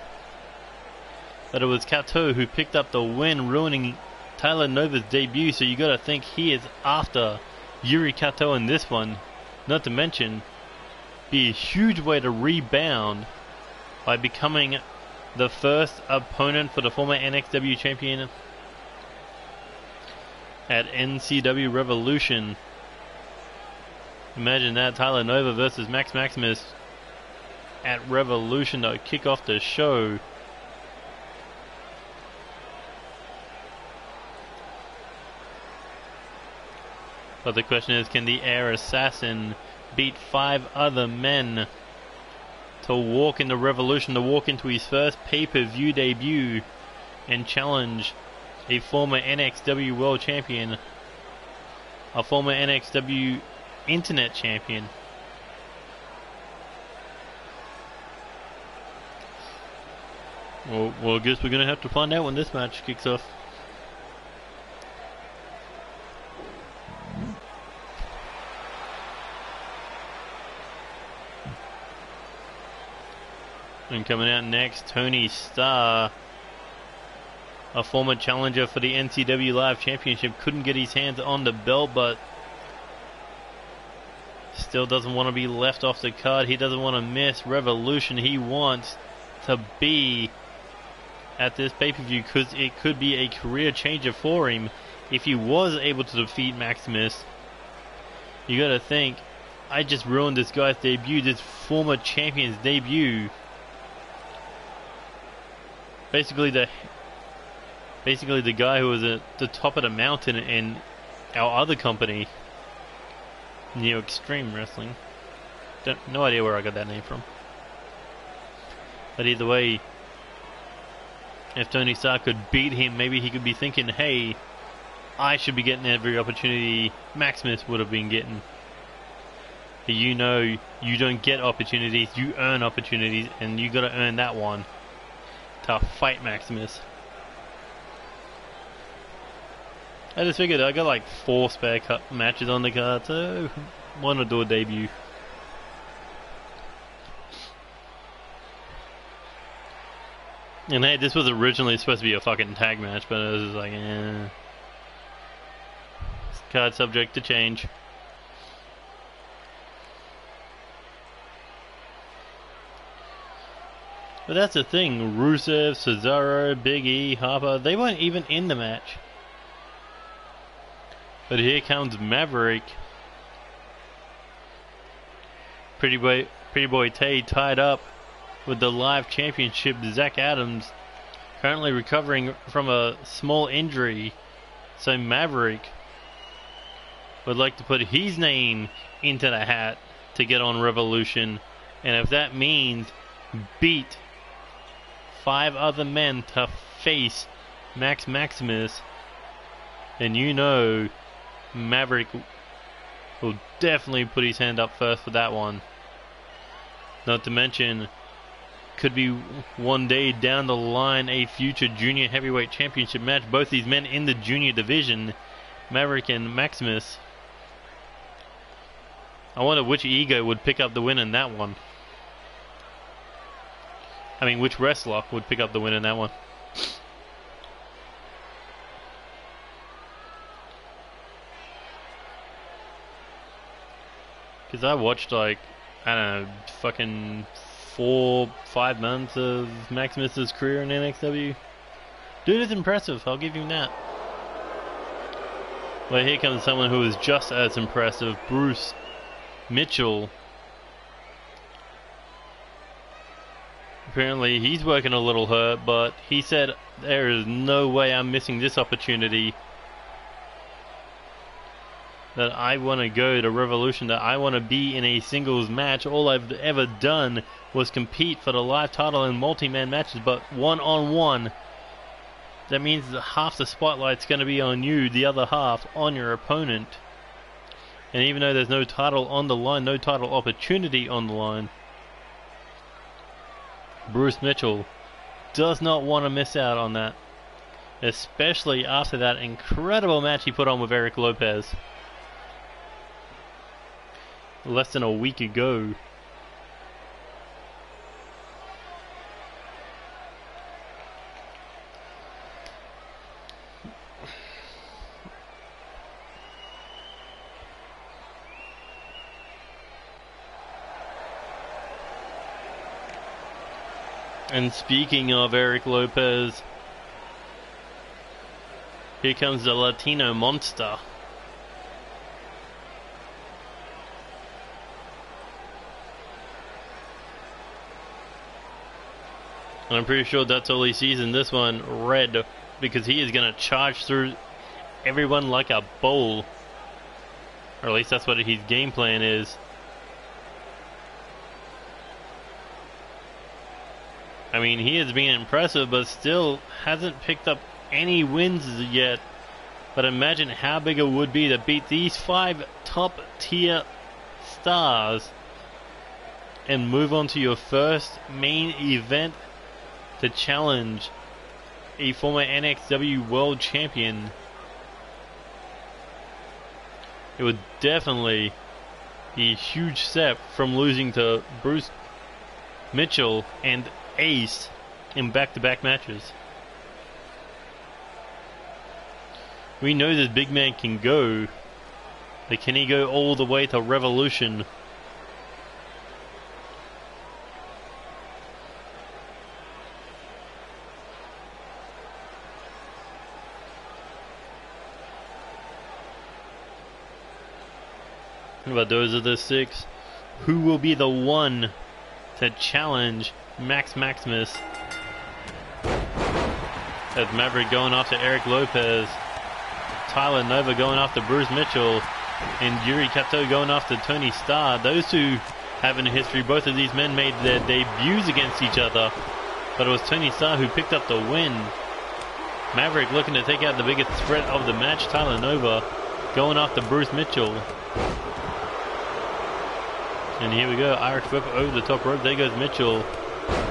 but it was Kato who picked up the win, ruining Tyler Nova's debut. So you gotta think he is after Yuri Kato in this one. Not to mention, be a huge way to rebound by becoming the first opponent for the former NXW champion at NCW Revolution. Imagine that, Tyler Nova versus Max Maximus at Revolution to kick off the show. But the question is, can the Air Assassin beat 5 other men to walk into Revolution, to walk into his first pay-per-view debut and challenge a former NXW World Champion, a former NXW Internet Champion? Well, I guess we're going to have to find out when this match kicks off. And coming out next, Tony Starr, a former challenger for the NCW Live Championship, couldn't get his hands on the belt, but still doesn't want to be left off the card. He doesn't want to miss Revolution. He wants to be at this pay-per-view because it could be a career changer for him if he was able to defeat Maximus. You gotta think, I just ruined this guy's debut, this former champion's debut. Basically the guy who was at the top of the mountain in our other company, Neo Extreme Wrestling. No idea where I got that name from. But either way, if Tony Stark could beat him, maybe he could be thinking, hey, I should be getting every opportunity Maximus would have been getting. But you know, you don't get opportunities, you earn opportunities, and you gotta earn that one to fight Maximus. I just figured I got like 4 spare matches on the card, so why not do a debut? And hey, this was originally supposed to be a fucking tag match, but it was just like, eh. Card subject to change. But that's the thing, Rusev, Cesaro, Big E, Harper, they weren't even in the match. But here comes Maverick. Pretty boy Tay tied up with the Live Championship. Zach Adams currently recovering from a small injury. So Maverick would like to put his name into the hat to get on Revolution. And if that means beat 5 other men to face Max Maximus, then you know Maverick will definitely put his hand up first for that one. Not to mention, could be one day down the line a future junior heavyweight championship match. Both these men in the junior division, Maverick and Maximus. I wonder which ego would pick up the win in that one. I mean, which wrestler would pick up the win in that one? Because I watched like, I don't know, fucking 4-5 months of Maximus's career in NXW. Dude is impressive, I'll give him that. But here comes someone who is just as impressive, Bruce Mitchell. Apparently he's working a little hurt, but he said there is no way I'm missing this opportunity. That I want to go to Revolution, that I want to be in a singles match. All I've ever done was compete for the live title in multi-man matches, but one-on-one. That means that half the spotlight's going to be on you, the other half on your opponent. And even though there's no title on the line, no title opportunity on the line, Bruce Mitchell does not want to miss out on that. Especially after that incredible match he put on with Eric Lopez less than a week ago. And speaking of Eric Lopez, here comes the Latino monster. And I'm pretty sure that's all he sees in this one, red, because he is going to charge through everyone like a bull. Or at least that's what his game plan is. I mean, he has been impressive, but still hasn't picked up any wins yet. But imagine how big it would be to beat these 5 top tier stars and move on to your first main event to challenge a former NXW World Champion. It would definitely be a huge step from losing to Bruce Mitchell and Ace in back-to-back matches. We know this big man can go, but can he go all the way to Revolution? But those are the 6. Who will be the one to challenge Maximus? As Maverick going after Eric Lopez, Tyler Nova going after Bruce Mitchell, and Yuri Kato going after Tony Starr. Those two have in history. Both of these men made their debuts against each other, but it was Tony Starr who picked up the win. Maverick looking to take out the biggest threat of the match, Tyler Nova going after Bruce Mitchell. And here we go, Irish whip over the top rope. There goes Mitchell.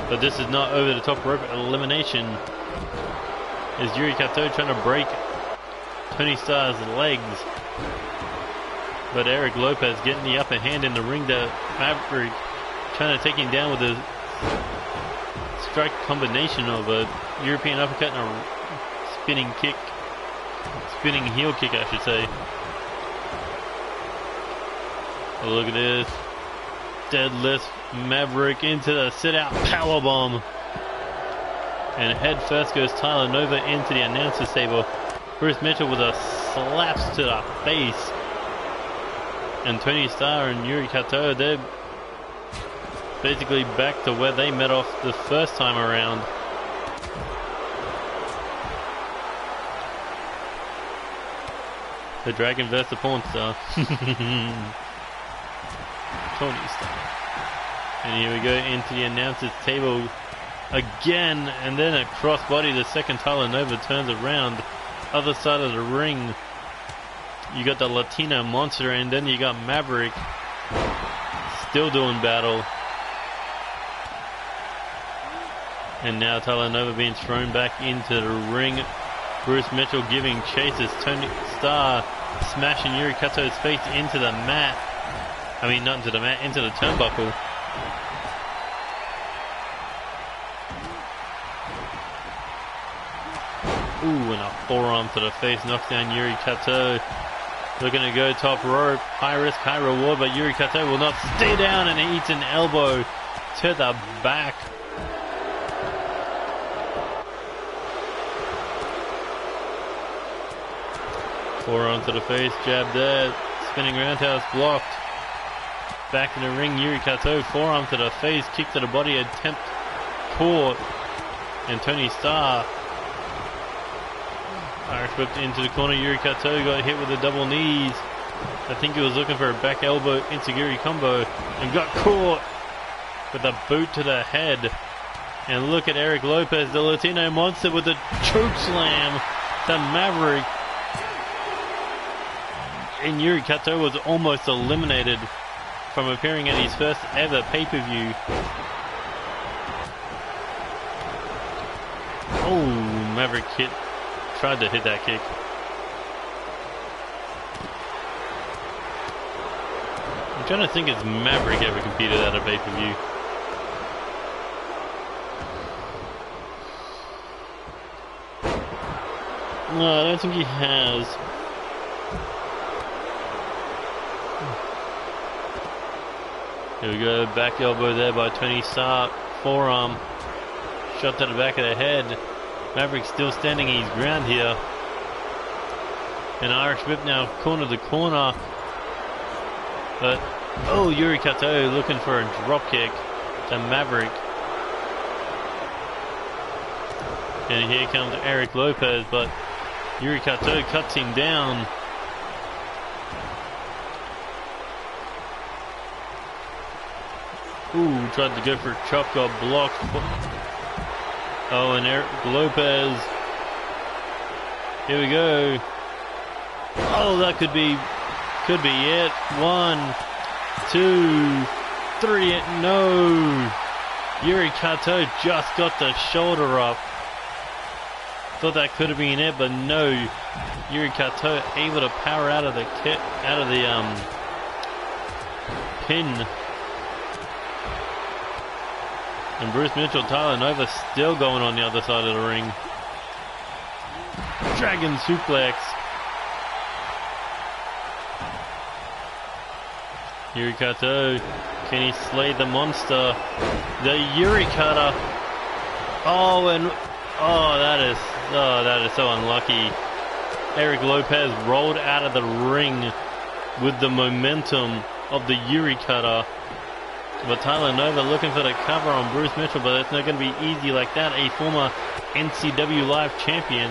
But this is not over the top rope elimination. Is Yuri Kato trying to break Tony Starr's legs? But Eric Lopez getting the upper hand in the ring to Maverick, trying to take him down with a strike combination of a European uppercut and a spinning kick. Spinning heel kick, I should say. Oh, look at this. Deadlift Maverick into the sit-out powerbomb. And head first goes Tyler Nova into the announcer's table. Bruce Mitchell with a slaps to the face. And Tony Starr and Yuri Kato, they're basically back to where they met off the first time around. The Dragon versus the Porn Star. Tony Starr. And here we go into the announcer's table again, and then a crossbody. The second Tyler Nova turns around, other side of the ring. You got the Latino monster, and then you got Maverick still doing battle. And now Tyler Nova being thrown back into the ring. Bruce Mitchell giving chase as Tony Starr smashing Yuri Kato's face into the mat. I mean, not into the mat, into the turnbuckle. Ooh, and a forearm to the face, knocks down Yuri Kato. Looking to go top rope, high risk, high reward, but Yuri Kato will not stay down, and he eats an elbow to the back. Forearm to the face, jab there, spinning roundhouse blocked. Back in the ring, Yuri Kato, forearm to the face, kick to the body, attempt caught. And Tony Starr, Irish whipped into the corner. Yuri Kato got hit with the double knees. I think he was looking for a back elbow enziguri combo and got caught with a boot to the head. And look at Eric Lopez, the Latino monster, with a choke slam to Maverick. And Yuri Kato was almost eliminated from appearing at his first ever pay-per-view. Oh, Maverick tried to hit that kick. I'm trying to think if Maverick ever competed at a pay-per-view. No, I don't think he has. Here we go, back elbow there by Tony Starr, forearm, shot to the back of the head. Maverick still standing his ground here. An Irish whip now, corner to corner. But, oh, Yuri Kato looking for a drop kick to Maverick. And here comes Eric Lopez, but Yuri Kato cuts him down. Ooh, tried to go for a chop, got blocked. Oh, and Eric Lopez. Here we go. Oh, that could be it. 1, 2, 3. No. Yuri Kato just got the shoulder up. Thought that could have been it, but no. Yuri Kato able to power out of the pin. And Bruce Mitchell, Tyler Nova still going on the other side of the ring. Dragon suplex. Yuri Kato, can he slay the monster? The Yuri Cutter. Oh, and that is so unlucky. Eric Lopez rolled out of the ring with the momentum of the Yuri Cutter. But Tyler Nova looking for the cover on Bruce Mitchell, but it's not going to be easy like that. A former NCW Live champion.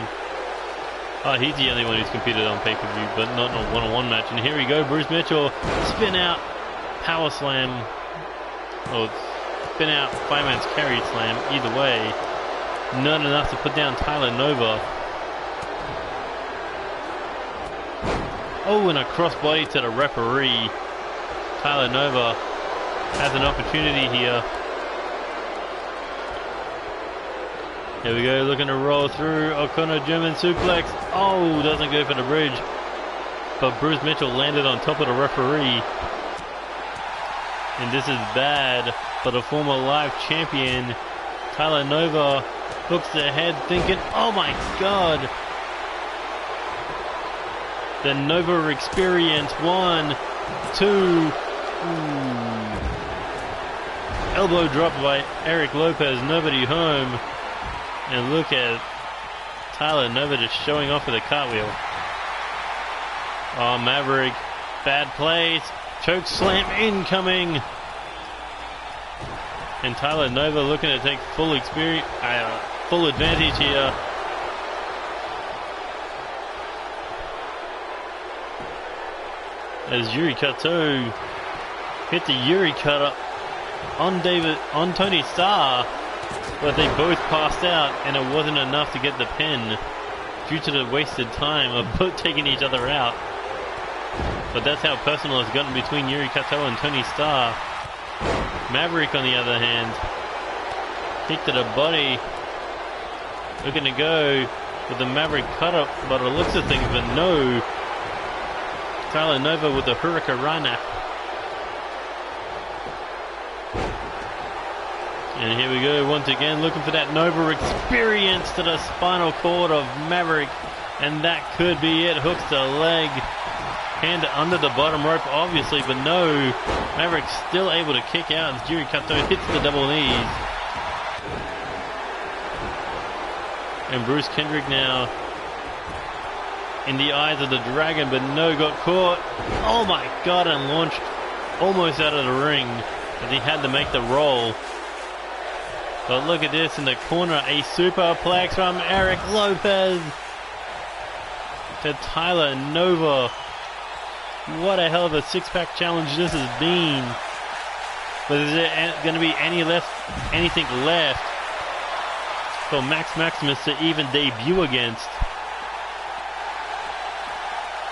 He's the only one who's competed on pay-per-view, but not in a one-on-one match. And here we go, Bruce Mitchell, spin out, power slam, or spin out, fireman's carry slam, either way. Not enough to put down Tyler Nova. Oh, and a crossbody to the referee. Tyler Nova has an opportunity here. Here we go, looking to roll through. O'Connor German suplex. Oh, doesn't go for the bridge. But Bruce Mitchell landed on top of the referee. And this is bad for the former Live champion. Tyler Nova hooks the head thinking, oh my god. The Nova experience. 1, 2. Elbow drop by Eric Lopez, nobody home. And look at Tyler Nova just showing off with a cartwheel. Oh, Maverick, bad plays, choke slam incoming. And Tyler Nova looking to take full advantage here. As Yuri Kato hit the Yuri Cutter on Tony Starr, but they both passed out and it wasn't enough to get the pin due to the wasted time of both taking each other out. But that's how personal it's gotten between Yuri Kato and Tony Starr. Maverick, on the other hand, kick to the body, looking to go with the Maverick cutter, but it looks at things, but no. Tyler Nova with the Hurricanrana. And here we go once again, looking for that Nova experience to the spinal cord of Maverick. And that could be it. Hooks the leg. Hand under the bottom rope, obviously, but no. Maverick still able to kick out as Yuri Kato hits the double knees. And Bruce Kendrick now in the eyes of the dragon, but no, got caught. Oh my god, and launched almost out of the ring as he had to make the roll. But look at this in the corner, a superplex from Eric Lopez to Tyler Nova. What a hell of a six-pack challenge this has been. But is there going to be anything left for Max Maximus to even debut against?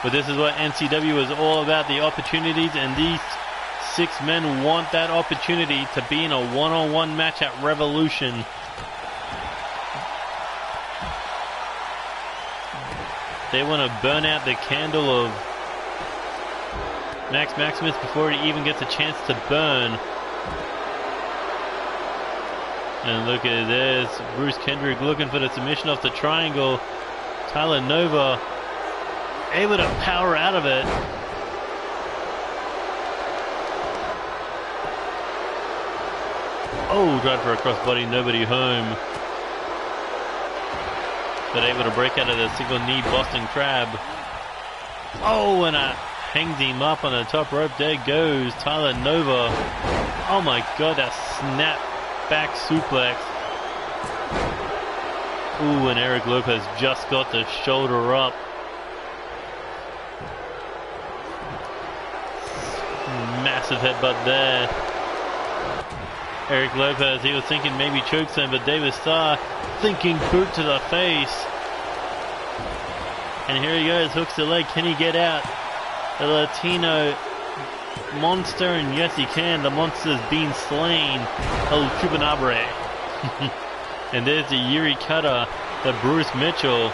But this is what NCW is all about, the opportunities, and these 6 men want that opportunity to be in a one-on-one match at Revolution. They want to burn out the candle of Max Maximus before he even gets a chance to burn. And look at this, Bruce Kendrick looking for the submission off the triangle. Tyler Nova able to power out of it. Oh, drive for a crossbody, nobody home. But able to break out of the single knee Boston Crab. Oh, and hangs him up on the top rope. There goes Tyler Nova. Oh my god, that snap back suplex. Ooh, and Eric Lopez just got the shoulder up. Massive headbutt there. Eric Lopez, he was thinking maybe chokeslam, but David Starr thinking boot to the face. And here he goes, hooks the leg. Can he get out? The Latino monster, and yes he can. The monster's been slain. El Cubanabra. And there's the Yuri Cutter, the Bruce Mitchell.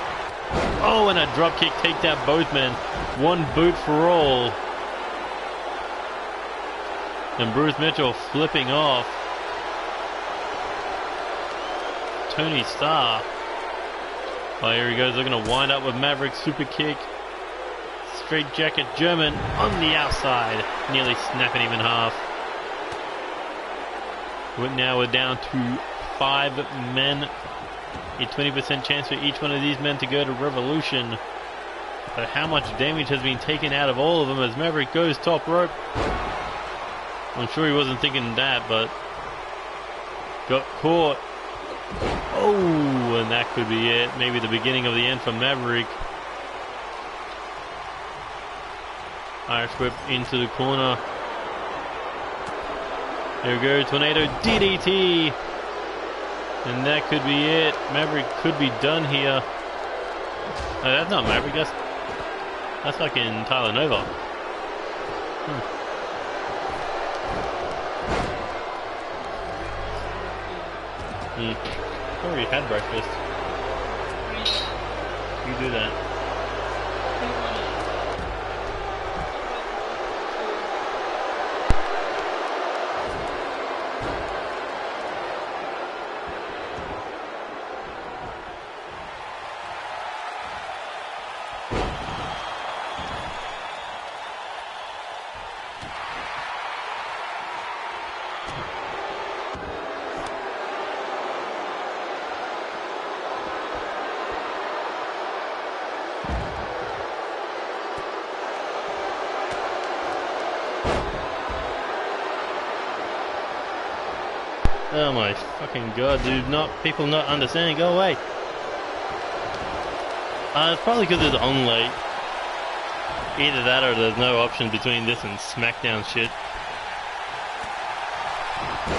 Oh, and a dropkick takes out both men. One boot for all. And Bruce Mitchell flipping off Tony Starr. Oh, here he goes, looking to wind up with Maverick super kick. Straight jacket German on the outside, nearly snapping him in half. Now we're down to 5 men. A 20% chance for each one of these men to go to Revolution. But how much damage has been taken out of all of them as Maverick goes top rope? I'm sure he wasn't thinking that, but got caught. Oh, and that could be it. Maybe the beginning of the end for Maverick. Irish whip into the corner. There we go, tornado DDT. And that could be it. Maverick could be done here. No, that's not Maverick, that's fucking Tyler Nova. Already had breakfast. You do that. Oh my fucking god, dude, people not understanding, go away. It's probably because it's on late. Either that or there's no option between this and SmackDown shit.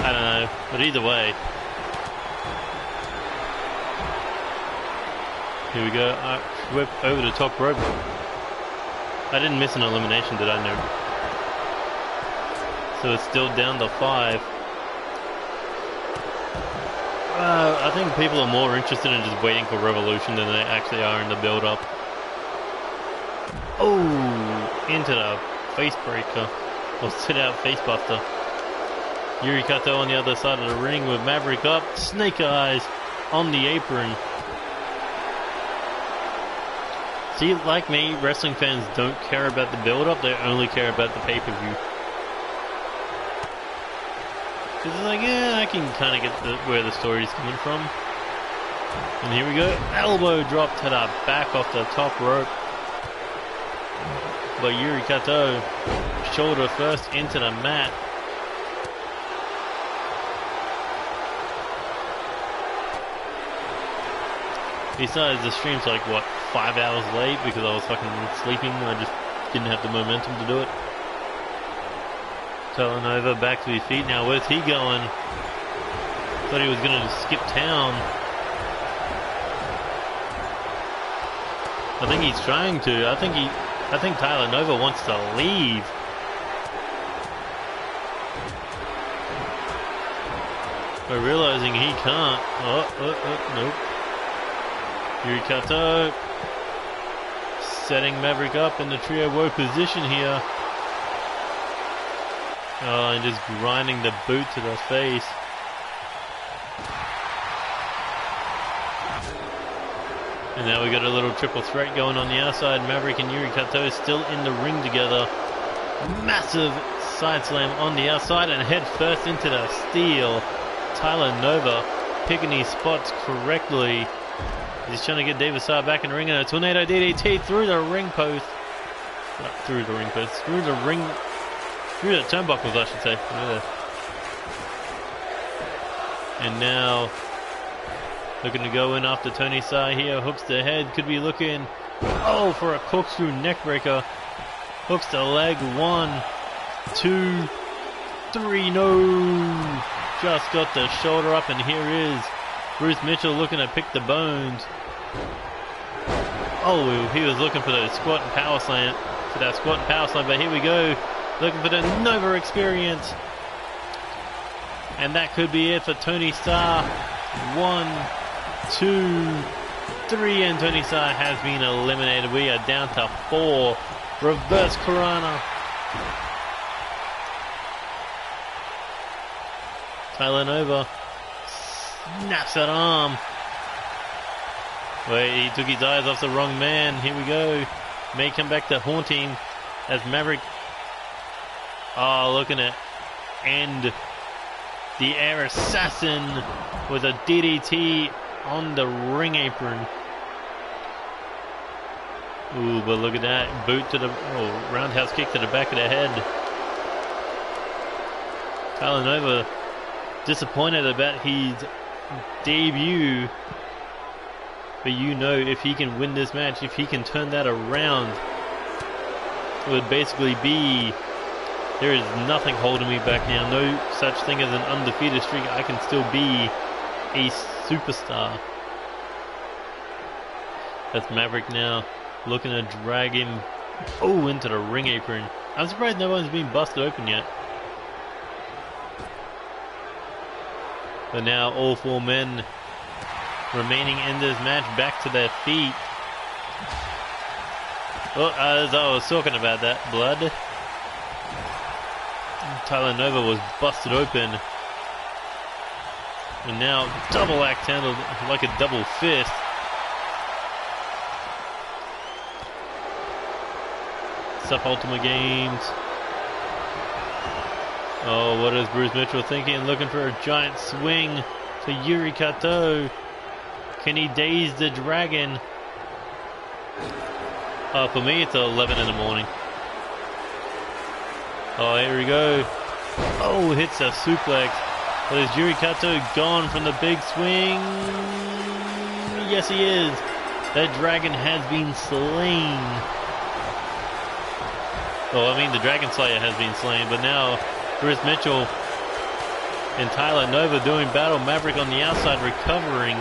I don't know, but either way. Here we go, whip over the top rope. I didn't miss an elimination, did I? No. So it's still down to 5. I think people are more interested in just waiting for Revolution than they actually are in the build-up. Oh, into the face breaker, or sit-out facebuster. Yuri Kato on the other side of the ring with Maverick up, Snake Eyes on the apron. See, like me, wrestling fans don't care about the build-up, they only care about the pay-per-view. Because it's like, yeah, I can kind of get where the story's coming from. And here we go. Elbow drop to the back off the top rope. But Yuri Kato, shoulder first into the mat. Besides, the stream's like, what, 5 hours late because I was fucking sleeping. I just didn't have the momentum to do it. Talanoa back to his feet now. Where's he going? Thought he was going to skip town. I think he's trying to. I think Talanoa wants to leave. But realizing he can't. Nope. Yuri Kato setting Maverick up in the trio woe position here. Oh, and just grinding the boot to the face. And now we got a little triple threat going on the outside. Maverick and Yuri Kato still in the ring together. Massive side slam on the outside and head first into the steel. Talanoa picking his spots correctly. He's trying to get David Starr back in the ring, and a tornado DDT through the ring post. Not through the ring post, through the turnbuckles, I should say. And now looking to go in after Tony Starr here. Hooks the head, could be looking, for a corkscrew neckbreaker. Hooks the leg, 1, 2, 3, no. Just got the shoulder up, and here is Bruce Mitchell looking to pick the bones. Oh, he was looking for the squat and power slam, but here we go. Looking for the Nova experience. And that could be it for Tony Starr. 1, 2, 3, and Tony Starr has been eliminated. We are down to 4. Reverse Karana. Talanoa snaps that arm. Wait, he took his eyes off the wrong man. Here we go. May come back to haunt him as Maverick. Oh, looking at end the air assassin with a DDT on the ring apron. Ooh, but look at that. Boot to the roundhouse kick to the back of the head. Talanoa disappointed about his debut. But if he can win this match, if he can turn that around, it would basically be, there is nothing holding me back now. No such thing as an undefeated streak. I can still be a superstar. That's Maverick now, looking to drag him into the ring apron. I'm surprised no one's been busted open yet. But now all 4 men remaining in this match back to their feet. As I was talking about that, blood. Talanoa was busted open. And now double axe handled like a double fist. Sup Ultimate Games. Oh, what is Bruce Mitchell thinking? Looking for a giant swing for Yuri Kato. Can he daze the dragon? For me, it's 11 in the morning. Oh, here we go. Oh, hits a suplex. But is Yuri Kato gone from the big swing? Yes, he is. That dragon has been slain. Oh, I mean, the Dragon Slayer has been slain, but now Bruce Mitchell and Talanoa doing battle. Maverick on the outside recovering.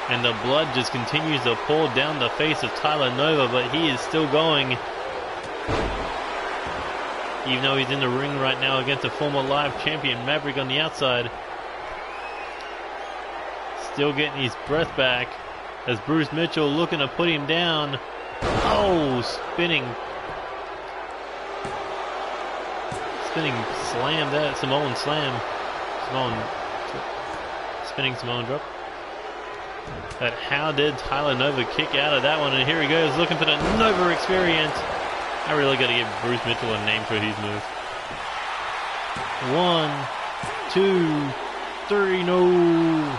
And the blood just continues to pour down the face of Talanoa, but he is still going. Even though he's in the ring right now against a former live champion, Maverick on the outside. Still getting his breath back as Bruce Mitchell looking to put him down. Oh, spinning slam, that Samoan slam. Spinning Samoan drop. But how did Talanoa kick out of that one? And here he goes, looking for the Nova experience. I really got to give Bruce Mitchell a name for his move. 1, 2, 3, no.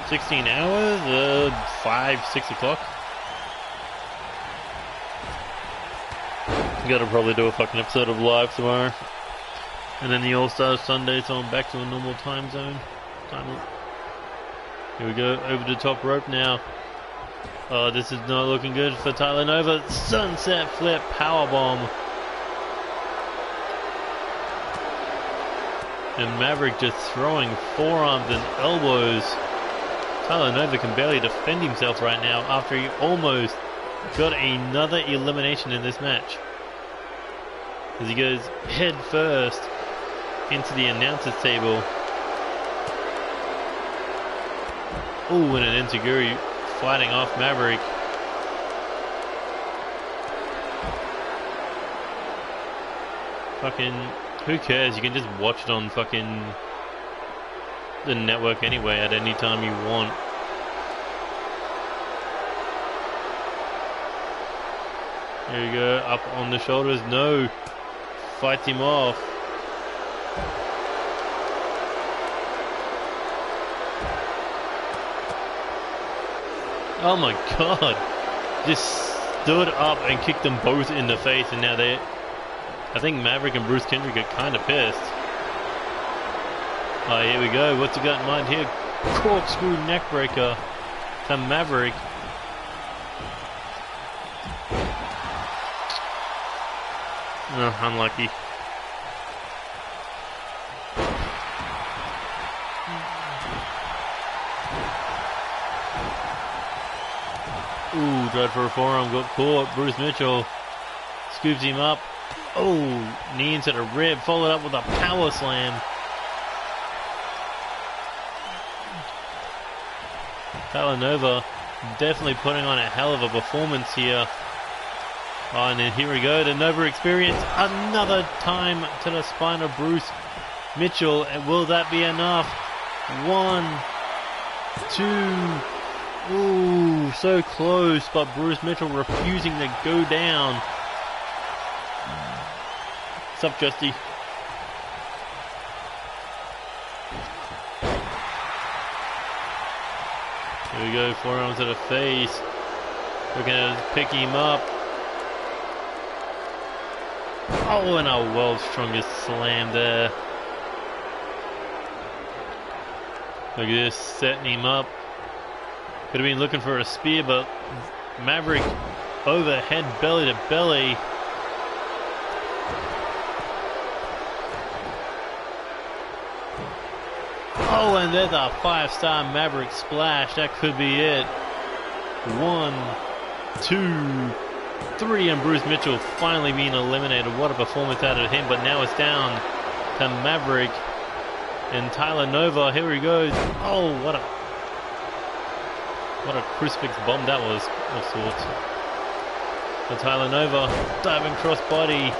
16 hours, 5, 6 o'clock. Gotta probably do a fucking episode of Live tomorrow. And then the All-Stars Sunday, so I'm back to a normal time zone. Here we go, over the top rope now. Oh, this is not looking good for Tyler Nova. Sunset flip powerbomb. And Maverick just throwing forearms and elbows. Tyler Nova can barely defend himself right now after he almost got another elimination in this match. As he goes head first into the announcer's table. Ooh, and an enziguri fighting off Maverick. Fucking, who cares? You can just watch it on fucking the network anyway at any time you want. There you go, up on the shoulders. No, fights him off. Oh my god, just stood up and kicked them both in the face, and now I think Maverick and Bruce Kendrick are kind of pissed. Oh, here we go, what's he got in mind here? Corkscrew neckbreaker to Maverick. Oh, unlucky. Ooh, tried for a forearm, got caught. Bruce Mitchell scoops him up. Oh, knee into the rib, followed up with a power slam. Tyler Nova definitely putting on a hell of a performance here. Oh, and then here we go, the Nova experience, another time to the spine of Bruce Mitchell. And will that be enough? 1, 2, ooh, so close, but Bruce Mitchell refusing to go down. What's up, Justy? Here we go, forearm to the face. We're gonna pick him up. Oh, and our world's strongest slam there. Look at this, setting him up. Could have been looking for a spear, but Maverick overhead belly to belly. Oh, and there's a 5-star Maverick splash. That could be it. 1, 2, 3, and Bruce Mitchell finally being eliminated. What a performance out of him, but now it's down to Maverick and Tyler Nova. Here he goes. Oh, what a crucifix bomb that was, of sorts. For Tyler Nova, diving crossbody.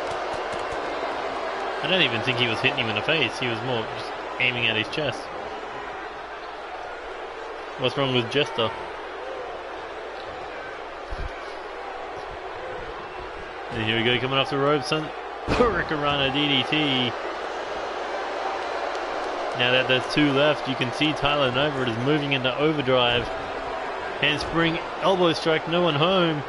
I don't even think he was hitting him in the face. He was more just aiming at his chest. What's wrong with Jester? And here we go, coming off the ropes, son. Hurricanrana DDT. Now that there's 2 left, you can see Tyler Nova is moving into overdrive. Handspring, elbow strike, no one home.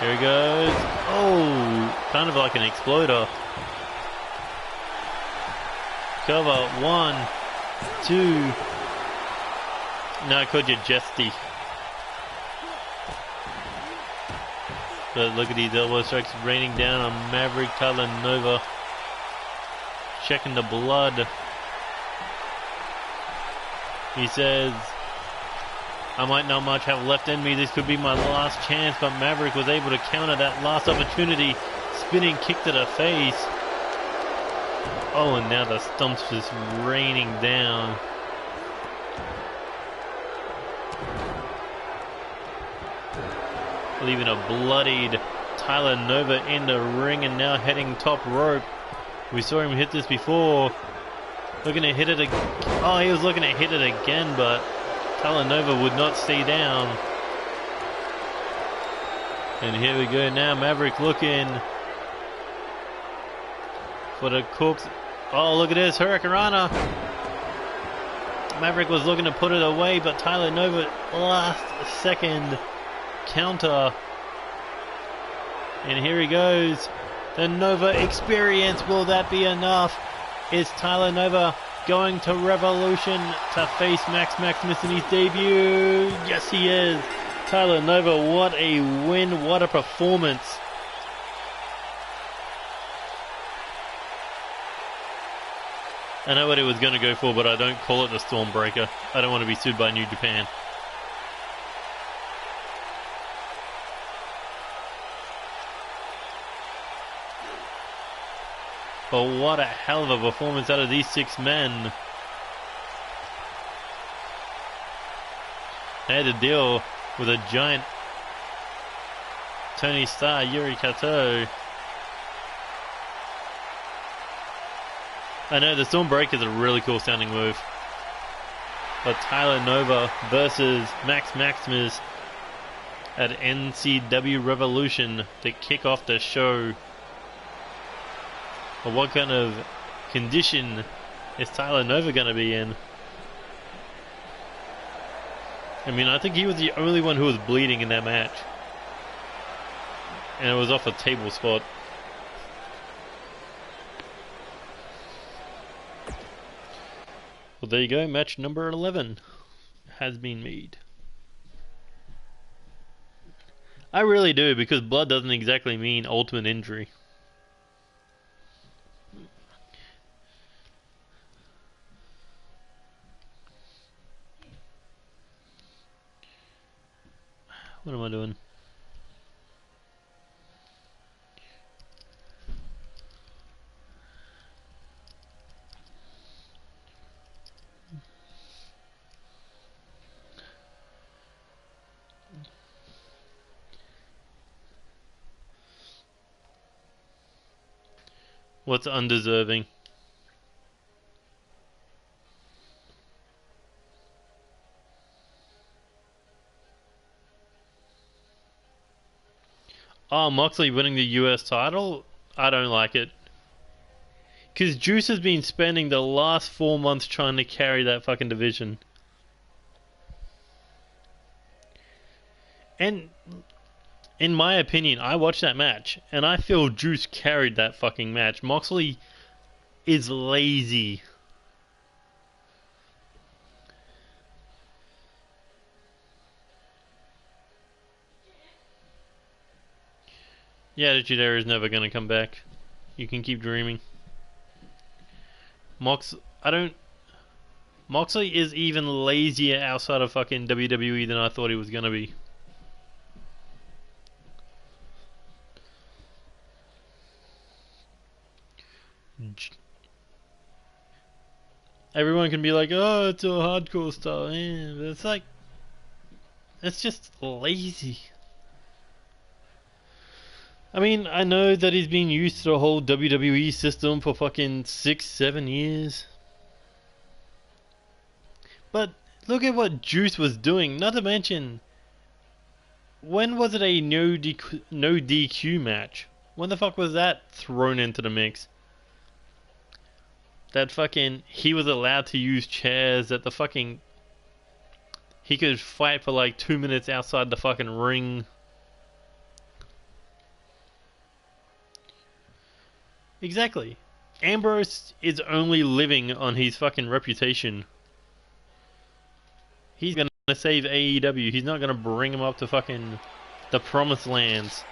Here he goes. Oh, kind of like an exploder. Cover, 1, 2. No, I called you Jesty. But look at these elbow strikes raining down on Maverick. Tyler Nova checking the blood. He says, I might not much have left in me. This could be my last chance, but Maverick was able to counter that last opportunity. Spinning kick to the face. Oh, and now the stumps just raining down. Leaving a bloodied Tyler Nova in the ring and now heading top rope. We saw him hit this before. Looking to hit it again. Oh, he was looking to hit it again, but Tyler Nova would not stay down. And here we go now. Maverick looking for the corpse. Oh, look at this. Hurricanrana. Maverick was looking to put it away, but Tyler Nova, last second counter. And here he goes. The Nova experience. Will that be enough? Is Tyler Nova going to Revolution to face Max Maximus in his debut? Yes, he is. Tyler Nova, what a win. What a performance. I know what it was going to go for, but I don't call it the Stormbreaker. I don't want to be sued by New Japan. But what a hell of a performance out of these 6 men. They had to deal with a giant Tony Starr, Yuri Kato. I know the Stormbreaker is a really cool sounding move. But Tyler Nova versus Max Maximus at NCW Revolution to kick off the show. But what kind of condition is Tyler Nova going to be in? I mean, I think he was the only one who was bleeding in that match. And it was off a table spot. Well, there you go. Match number 11 has been made. I really do, because blood doesn't exactly mean ultimate injury. What am I doing? What's undeserving? Oh, Moxley winning the US title? I don't like it. Because Juice has been spending the last 4 months trying to carry that fucking division. And in my opinion, I watched that match, and I feel Juice carried that fucking match. Moxley is lazy. Yeah, Attitude Era is never gonna come back. You can keep dreaming. Moxley is even lazier outside of fucking WWE than I thought he was gonna be. Everyone can be like, oh, it's a hardcore style. Yeah, but it's like, it's just lazy. I mean, I know that he's been used to the whole WWE system for fucking 6-7 years. But look at what Juice was doing. Not to mention, when was it a no DQ match? When the fuck was that thrown into the mix? That fucking, he was allowed to use chairs, that the fucking, he could fight for like 2 minutes outside the fucking ring. Exactly. Ambrose is only living on his fucking reputation. He's gonna save AEW. He's not gonna bring him up to fucking the promised lands.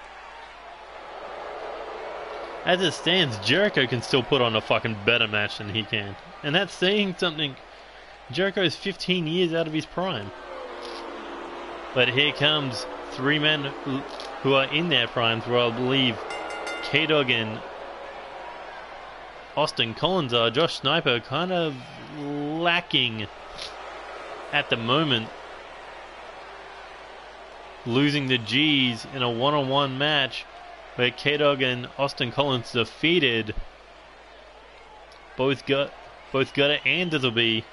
As it stands, Jericho can still put on a fucking better match than he can. And that's saying something. Jericho is 15 years out of his prime. But here comes 3 men who are in their primes, where I believe K-Dog and Austin Collins are. Josh Sniper kind of lacking at the moment. Losing the G's in a one-on-one match where K-Dog and Austin Collins defeated both Gutter and Dizzleby.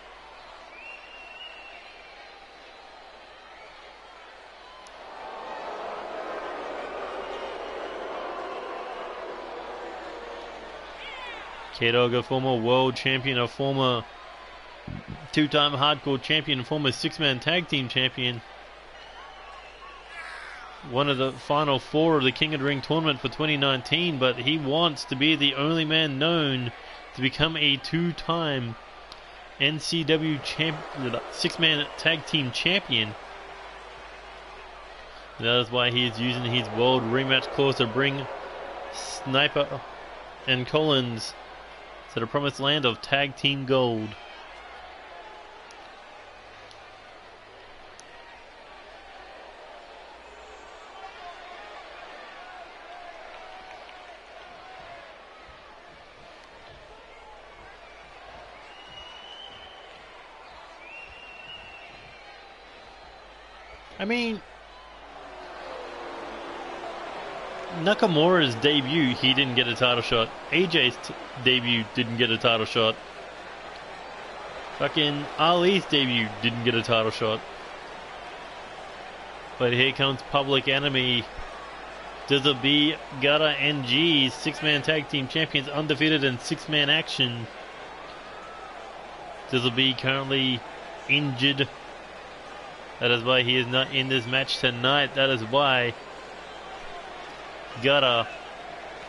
K-Dog, a former world champion, a former two-time hardcore champion, former six-man tag team champion. One of the final four of the King of the Ring tournament for 2019, but he wants to be the only man known to become a two-time NCW six-man tag team champion. That is why he is using his world rematch clause to bring Sniper and Collins to the promised land of tag team gold. I mean, Nakamura's debut, he didn't get a title shot. AJ's debut didn't get a title shot. Fucking Ali's debut didn't get a title shot. But here comes Public Enemy. Dizzle B, Gutter, and G's six-man tag team champions, undefeated in six-man action. Dizzle B currently injured. That is why he is not in this match tonight. That is why Gutter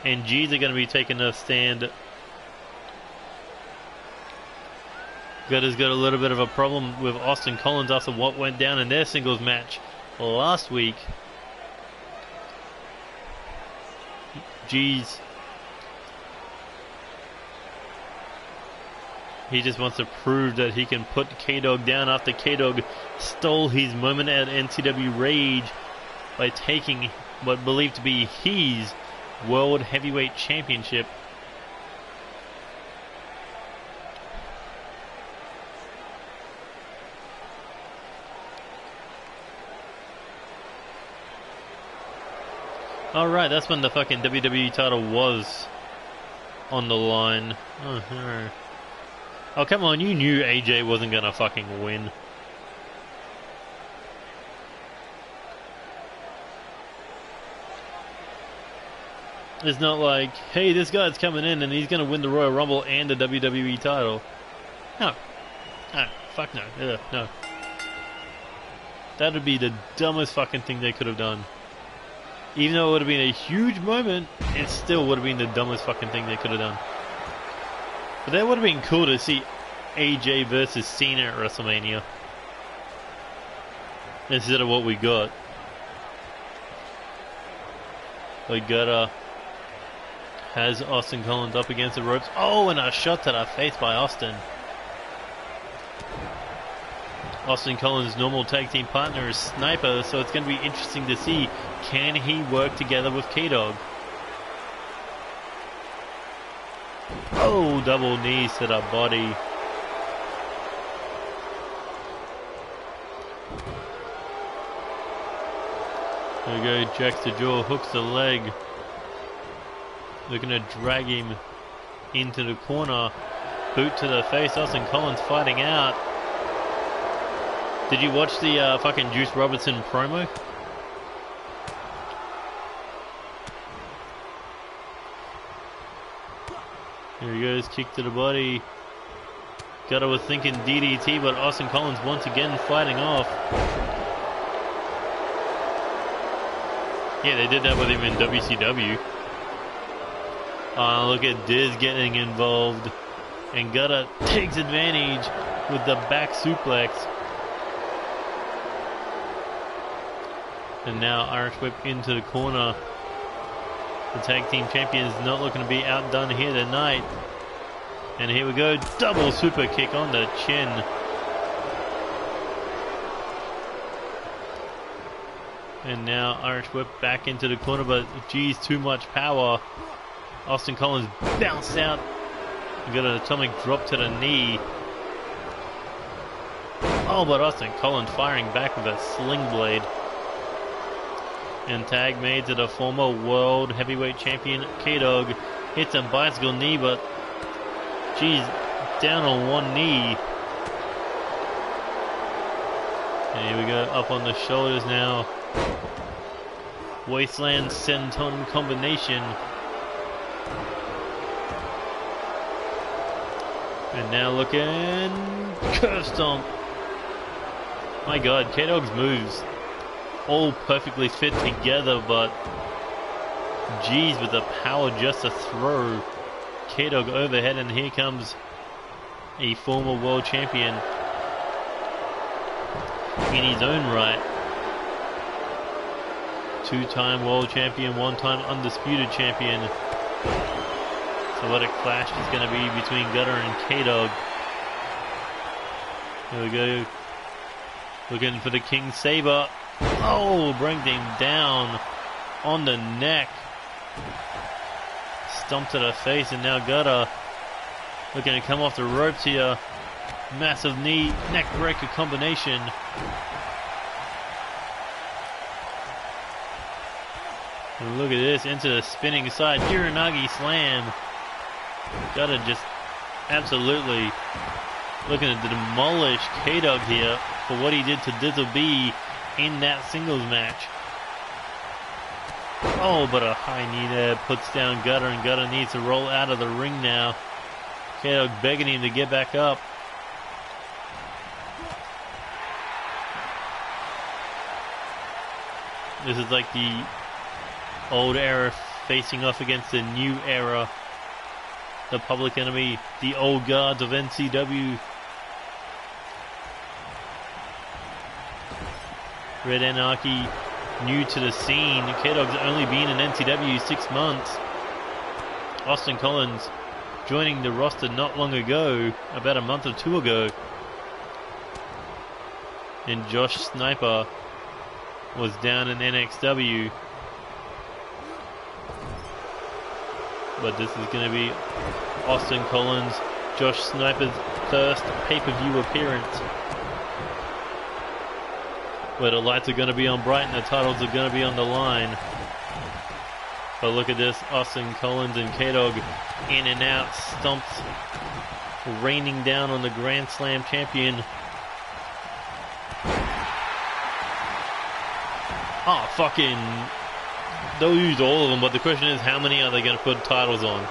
and G's are going to be taking a stand. Gutter's got a little bit of a problem with Austin Collins after what went down in their singles match last week. G's, he just wants to prove that he can put K-Dog down after K-Dog stole his moment at NCW Rage by taking what believed to be his World Heavyweight Championship. Alright, that's when the fucking WWE title was on the line. Oh, no. Oh, come on, you knew AJ wasn't gonna fucking win. It's not like, hey, this guy's coming in and he's gonna win the Royal Rumble and the WWE title. No. No, fuck no. Ugh, no. That would be the dumbest fucking thing they could have done. Even though it would have been a huge moment, it still would have been the dumbest fucking thing they could have done. But that would have been cool to see AJ versus Cena at WrestleMania instead of what we got. We got has Austin Collins up against the ropes. Oh, and a shot to the face by Austin. Austin Collins' normal tag team partner is Sniper, so it's going to be interesting to see, can he work together with K-Dog? Oh, double knees to the body. There we go, jacks the jaw, hooks the leg. They're going to drag him into the corner. Boot to the face, Austin Collins fighting out. Did you watch the fucking Juice Robinson promo? Here he goes, kick to the body. Gutter was thinking DDT, but Austin Collins once again fighting off. Yeah, they did that with him in WCW. Look at Diz getting involved. And Gutter takes advantage with the back suplex. And now Irish Whip into the corner. The tag team champions not looking to be outdone here tonight. And here we go, double super kick on the chin. And now Irish Whip back into the corner, but geez, too much power. Austin Collins bounced out. Got an atomic drop to the knee. Oh, but Austin Collins firing back with a sling blade. And tag made to the former world heavyweight champion K-Dog. Hits a bicycle knee, but geez, down on one knee. And here we go, up on the shoulders now. Wasteland senton combination. And now looking, curve stomp. My God, K-Dog's moves all perfectly fit together, but geez, with the power just to throw K-Dog overhead, and here comes a former world champion in his own right. Two-time world champion, one-time undisputed champion. So what a clash is going to be between Gutter and K-Dog. Here we go. Looking for the King Saber. Oh, bring him down on the neck. Stomp to the face, and now Gutter looking to come off the ropes here. Massive knee, neck breaker combination. And look at this, into the spinning side, Uranagi slam. Gutter just absolutely looking to demolish K-Dog here for what he did to Dizzle B in that singles match. Oh, but a high knee there puts down Gutter, and Gutter needs to roll out of the ring now. K-Dog begging him to get back up. This is like the old era facing off against the new era. The Public Enemy, the old gods of NCW. Red Anarchy, new to the scene. K-Dog's only been in NCW 6 months. Austin Collins joining the roster not long ago, about a month or two ago. And Josh Sniper was down in NXW. But this is going to be Austin Collins, Josh Sniper's first pay-per-view appearance, where the lights are going to be on bright and the titles are going to be on the line. But look at this, Austin Collins and K-Dog in and out, stomps, raining down on the Grand Slam champion. Oh, fucking... They'll use all of them, but the question is, how many are they going to put titles on?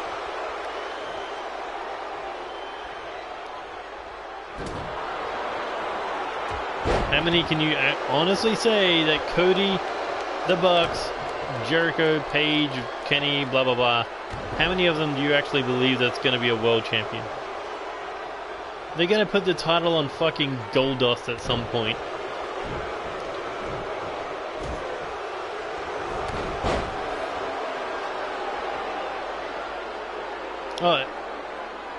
How many can you honestly say that Cody, the Bucks, Jericho, Page, Kenny, blah blah blah, how many of them do you actually believe that's going to be a world champion? They're going to put the title on fucking Goldust at some point. Oh,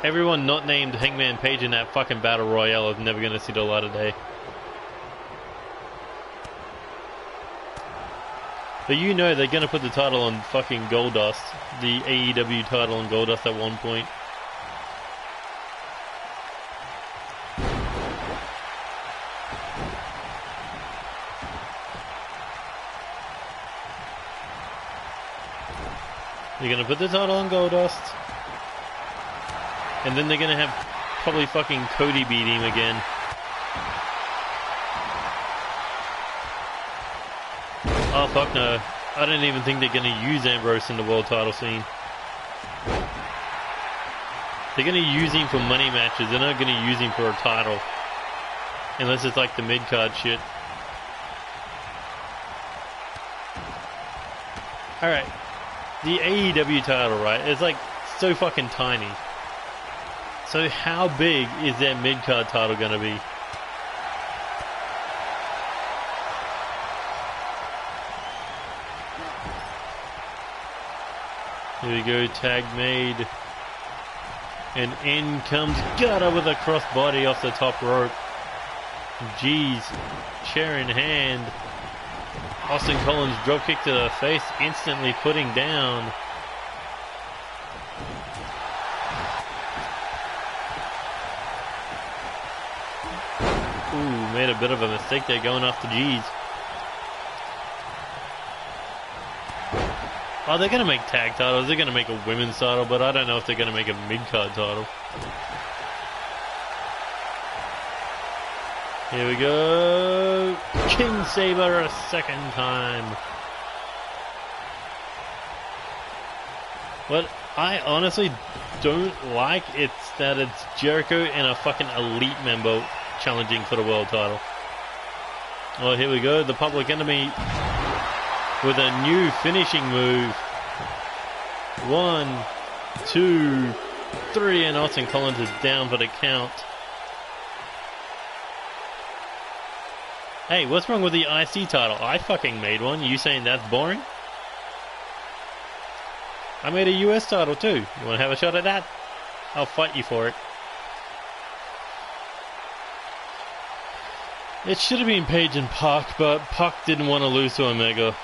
everyone not named Hangman Page in that fucking Battle Royale is never going to see the light of day. But you know they're going to put the title on fucking Goldust, the AEW title on Goldust at one point. They're going to put the title on Goldust. And then they're going to have probably fucking Cody beat him again. Oh, fuck no. I don't even think they're going to use Ambrose in the world title scene. They're going to use him for money matches. They're not going to use him for a title. Unless it's like the mid-card shit. Alright. The AEW title, right? It's like so fucking tiny. So how big is their mid-card title going to be? Here we go, tag made. And in comes Gutter with a crossbody off the top rope. Jeez, chair in hand. Austin Collins dropkick to the face, instantly putting down. Ooh, made a bit of a mistake there going off the G's. Oh, they're going to make tag titles. They're going to make a women's title, but I don't know if they're going to make a mid-card title. Here we go. King Saber a second time. What I honestly don't like it's that it's Jericho and a fucking elite member challenging for the world title. Oh, here we go. The Public Enemy with a new finishing move. 1, 2, 3, and Austin Collins is down for the count. Hey, what's wrong with the IC title? I fucking made one. You saying that's boring? I made a US title too. You want to have a shot at that? I'll fight you for it. It should have been Page and Pac, but Pac didn't want to lose to Omega.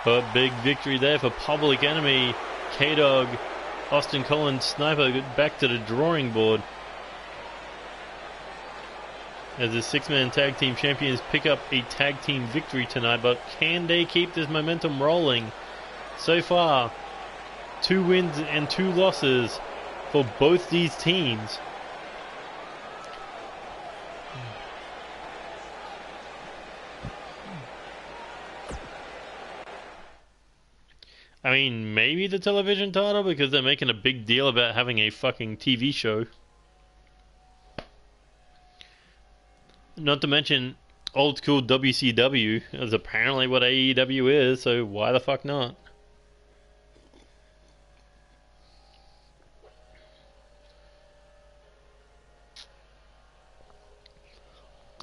But big victory there for Public Enemy. K-Dog, Austin Collins, Sniper back to the drawing board. As the six-man tag team champions pick up a tag team victory tonight, but can they keep this momentum rolling? So far, 2 wins and 2 losses for both these teams. I mean, maybe the television title because they're making a big deal about having a fucking TV show. Not to mention old school WCW is apparently what AEW is, so why the fuck not?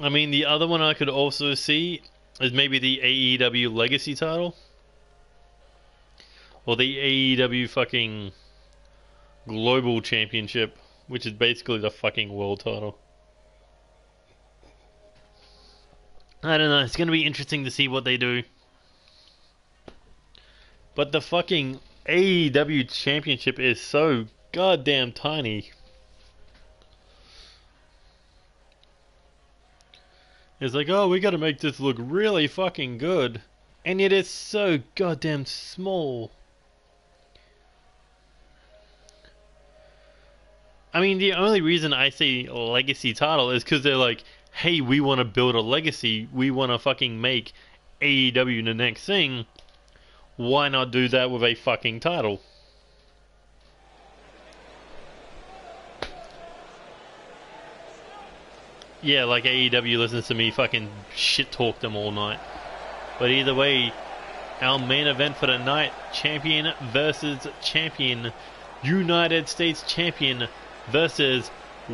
I mean, the other one I could also see is maybe the AEW Legacy title. Or the AEW fucking Global Championship, which is basically the fucking world title. I don't know, it's going to be interesting to see what they do. But the fucking AEW Championship is so goddamn tiny. It's like, oh, we got to make this look really fucking good. And yet it's so goddamn small. I mean, the only reason I say legacy title is because they're like, hey, we want to build a legacy. We want to fucking make AEW the next thing. Why not do that with a fucking title? Yeah, like AEW listens to me fucking shit talk them all night. But either way, our main event for the night, champion versus champion, United States champion versus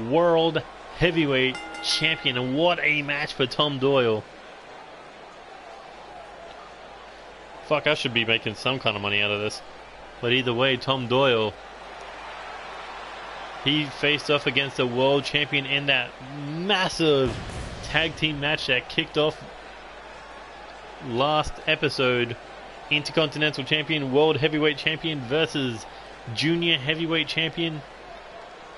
World Heavyweight Champion. And what a match for Tom Doyle. Fuck, I should be making some kind of money out of this. But either way, Tom Doyle, he faced off against the World Champion in that massive tag team match that kicked off last episode. Intercontinental Champion, World Heavyweight Champion versus Junior Heavyweight Champion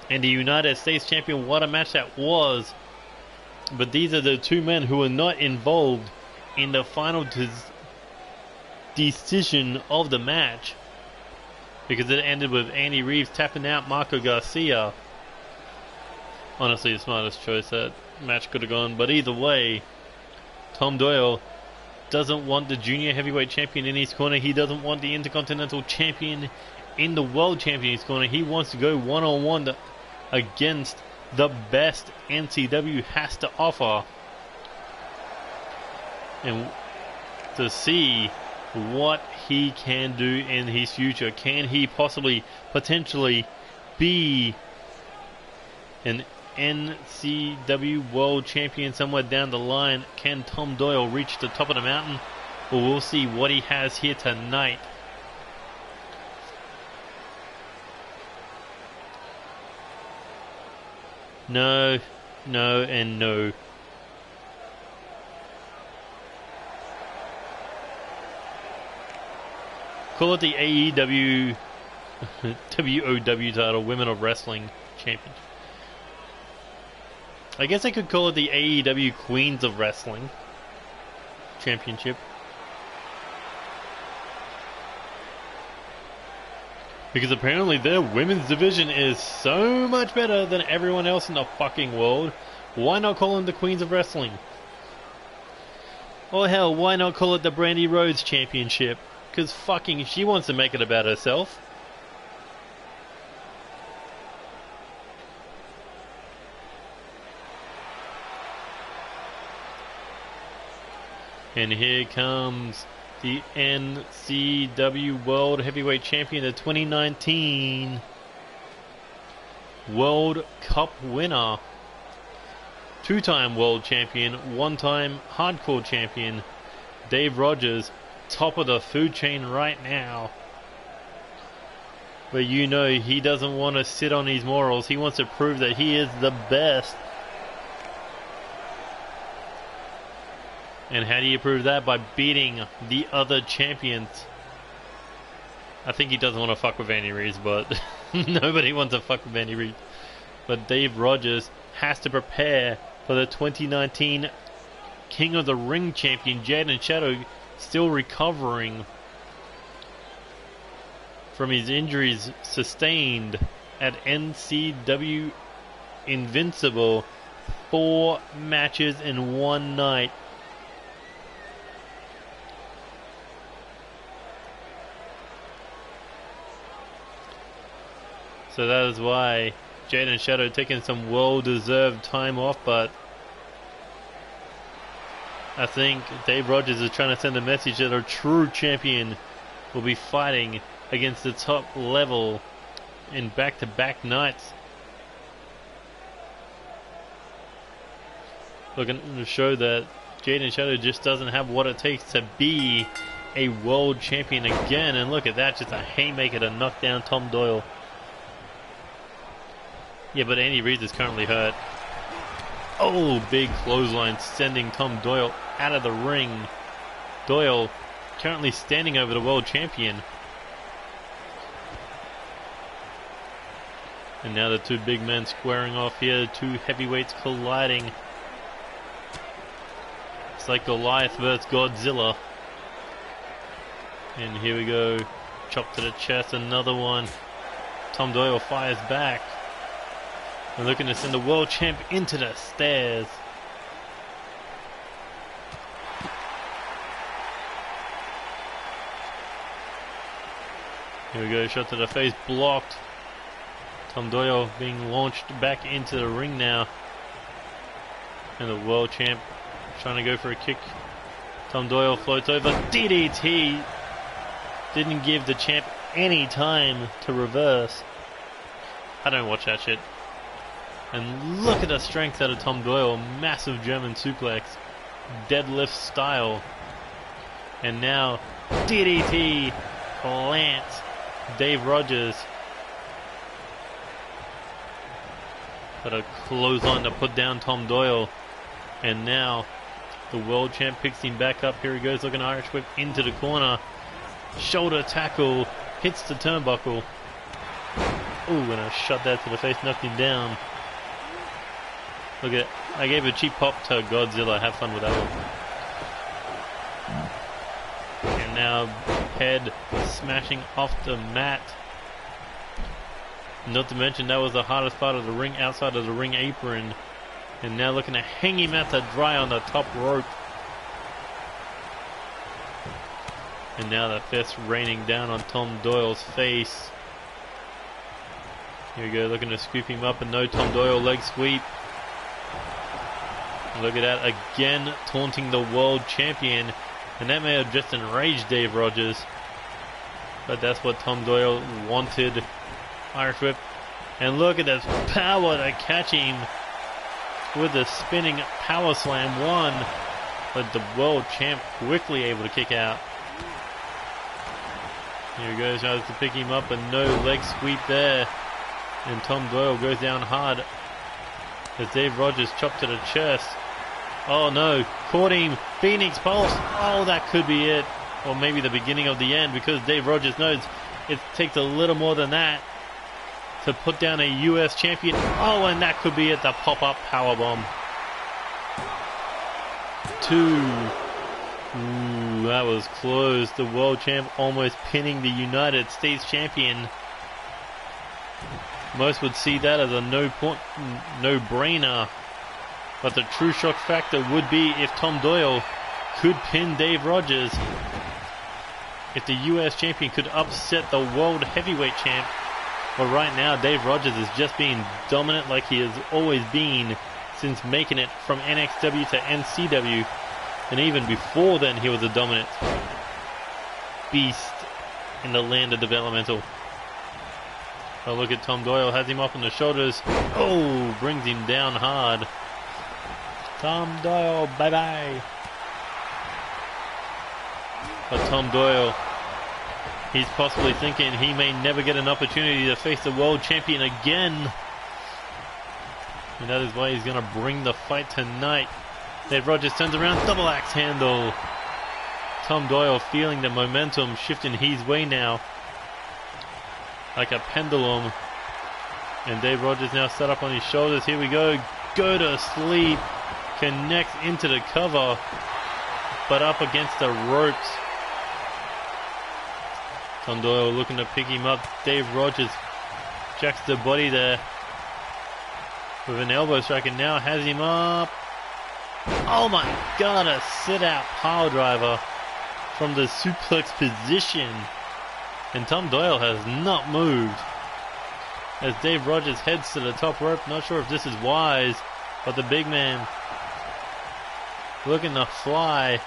and the United States Champion. What a match that was. But these are the 2 men who were not involved in the final decision of the match, because it ended with Andy Reeves tapping out Marco Garcia. Honestly, the smartest choice that match could have gone. But either way, Tom Doyle doesn't want the Junior Heavyweight Champion in his corner. He doesn't want the Intercontinental Champion in the World Champion in his corner. He wants to go one-on-one against the best NCW has to offer, and to see what he can do in his future. Can he potentially be an NCW World Champion somewhere down the line? Can Tom Doyle reach the top of the mountain? Well, we'll see what he has here tonight. No, no, and no. Call it the AEW WOW title, Women of Wrestling Championship. I guess I could call it the AEW Queens of Wrestling Championship. Because apparently their women's division is so much better than everyone else in the fucking world. Why not call them the Queens of Wrestling? Or hell, why not call it the Brandy Rhodes Championship? Because fucking she wants to make it about herself. And here comes the NCW World Heavyweight Champion, the 2019 World Cup winner. Two-time World Champion, one-time Hardcore Champion, Dave Rogers, top of the food chain right now. But you know he doesn't want to sit on his morals. He wants to prove that he is the best. And how do you prove that? By beating the other champions. I think he doesn't want to fuck with Andy Reid, but nobody wants to fuck with Andy Reid. But Dave Rogers has to prepare for the 2019 King of the Ring champion, Jaden Shadow, still recovering from his injuries sustained at NCW Invincible. 4 matches in one night. So that is why Jaden Shadow taking some well-deserved time off, but I think Dave Rogers is trying to send a message that a true champion will be fighting against the top level in back-to-back nights. Looking to show that Jaden Shadow just doesn't have what it takes to be a world champion again. And look at that, just a haymaker to knock down Tom Doyle. Yeah, but Andy Reid is currently hurt. Oh, big clothesline sending Tom Doyle out of the ring. Doyle currently standing over the world champion. And now the two big men squaring off here. Two heavyweights colliding. It's like Goliath versus Godzilla. And here we go. Chop to the chest, another one. Tom Doyle fires back. We're looking to send the world champ into the stairs. Here we go, shot to the face, blocked. Tom Doyle being launched back into the ring now. And the world champ trying to go for a kick. Tom Doyle floats over, DDT. Didn't give the champ any time to reverse. I don't watch that shit. And look at the strength out of Tom Doyle. Massive German suplex. Deadlift style. And now DDT plants Dave Rogers. Got a clothesline to put down Tom Doyle. And now the world champ picks him back up. Here he goes, looking Irish whip into the corner. Shoulder tackle. Hits the turnbuckle. Ooh, and a shot that to the face, knocked him down. Look at it. I gave a cheap pop to Godzilla. Have fun with that one. And now head smashing off the mat. Not to mention that was the hardest part of the ring, outside of the ring apron. And now looking to hang him out to dry on the top rope. And now the fist raining down on Tom Doyle's face. Here we go, looking to scoop him up, and no Tom Doyle leg sweep. Look at that, again taunting the world champion. And that may have just enraged Dave Rogers. But that's what Tom Doyle wanted. Irish whip. And look at this power to catch him with the spinning power slam. One. But the world champ quickly able to kick out. Here he goes, tries to pick him up, and no leg sweep there. And Tom Doyle goes down hard as Dave Rogers chopped to the chest. Oh no, caught him. Phoenix Pulse. Oh, that could be it. Or maybe the beginning of the end, because Dave Rogers knows it takes a little more than that to put down a US champion. Oh, and that could be it, the pop-up powerbomb. 2. Ooh, that was close. The world champ almost pinning the United States champion. Most would see that as a no-brainer. But the true shock factor would be if Tom Doyle could pin Dave Rogers. If the US champion could upset the world heavyweight champ. But right now, Dave Rogers is just being dominant like he has always been since making it from NXW to NCW. And even before then, he was a dominant beast in the land of developmental. Oh, look at Tom Doyle, has him up on the shoulders. Oh, brings him down hard. Tom Doyle, bye-bye. But Tom Doyle, he's possibly thinking he may never get an opportunity to face the world champion again. And that is why he's going to bring the fight tonight. Dave Rogers turns around, double axe handle. Tom Doyle feeling the momentum shifting his way now. Like a pendulum. And Dave Rogers now set up on his shoulders. Here we go. Go to sleep. Connects into the cover. But up against the ropes. Tom Doyle looking to pick him up. Dave Rogers jacks the body there. With an elbow strike and now has him up. Oh my god, a sit-out pile driver from the suplex position. And Tom Doyle has not moved. As Dave Rogers heads to the top rope, not sure if this is wise, but the big man looking to fly.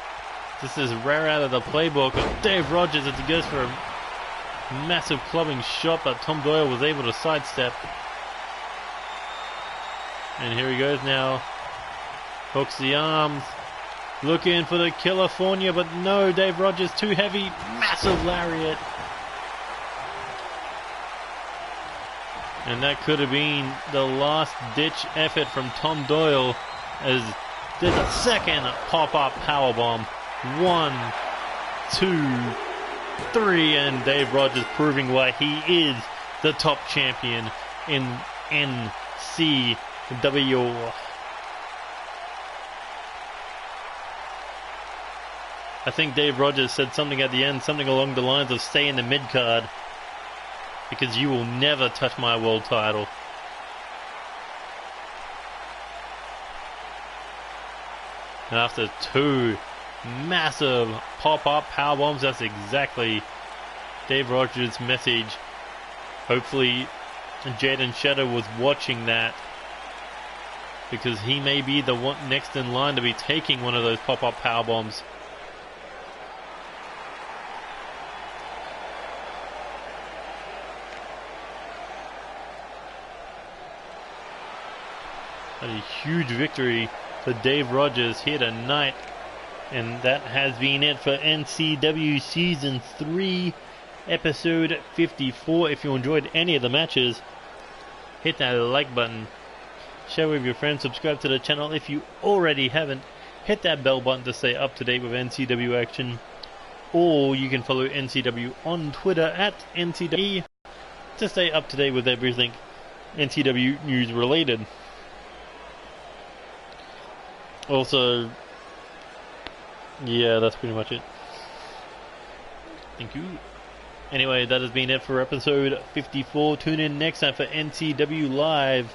This is rare out of the playbook of Dave Rogers as he goes for a massive clubbing shot, but Tom Doyle was able to sidestep. And here he goes now. Hooks the arms. Looking for the California, but no, Dave Rogers too heavy. Massive lariat. And that could have been the last ditch effort from Tom Doyle as there's a second pop-up powerbomb. 1, 2, 3, and Dave Rogers proving why he is the top champion in NCW. I think Dave Rogers said something at the end, something along the lines of stay in the mid-card because you will never touch my world title. And after 2 massive pop-up powerbombs, that's exactly Dave Rogers' message. Hopefully Jaden Shadow was watching that, because he may be the one next in line to be taking one of those pop-up powerbombs. A huge victory for Dave Rogers here tonight. And that has been it for NCW Season 3, Episode 54. If you enjoyed any of the matches, hit that like button. Share with your friends. Subscribe to the channel if you already haven't. Hit that bell button to stay up to date with NCW action. Or you can follow NCW on Twitter at NCW to stay up to date with everything NCW news related. Also, yeah, that's pretty much it. Thank you. Anyway, that has been it for episode 54. Tune in next time for NCW Live,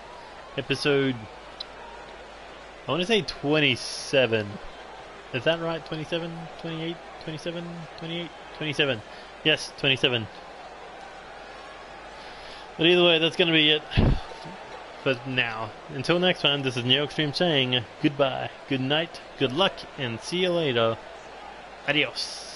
episode, I want to say 27. Is that right? 27? 28? 27? 28? 27. Yes, 27. But either way, that's going to be it for now. Until next time, this is Neo Extreme saying goodbye, good night, good luck, and see you later. Adios.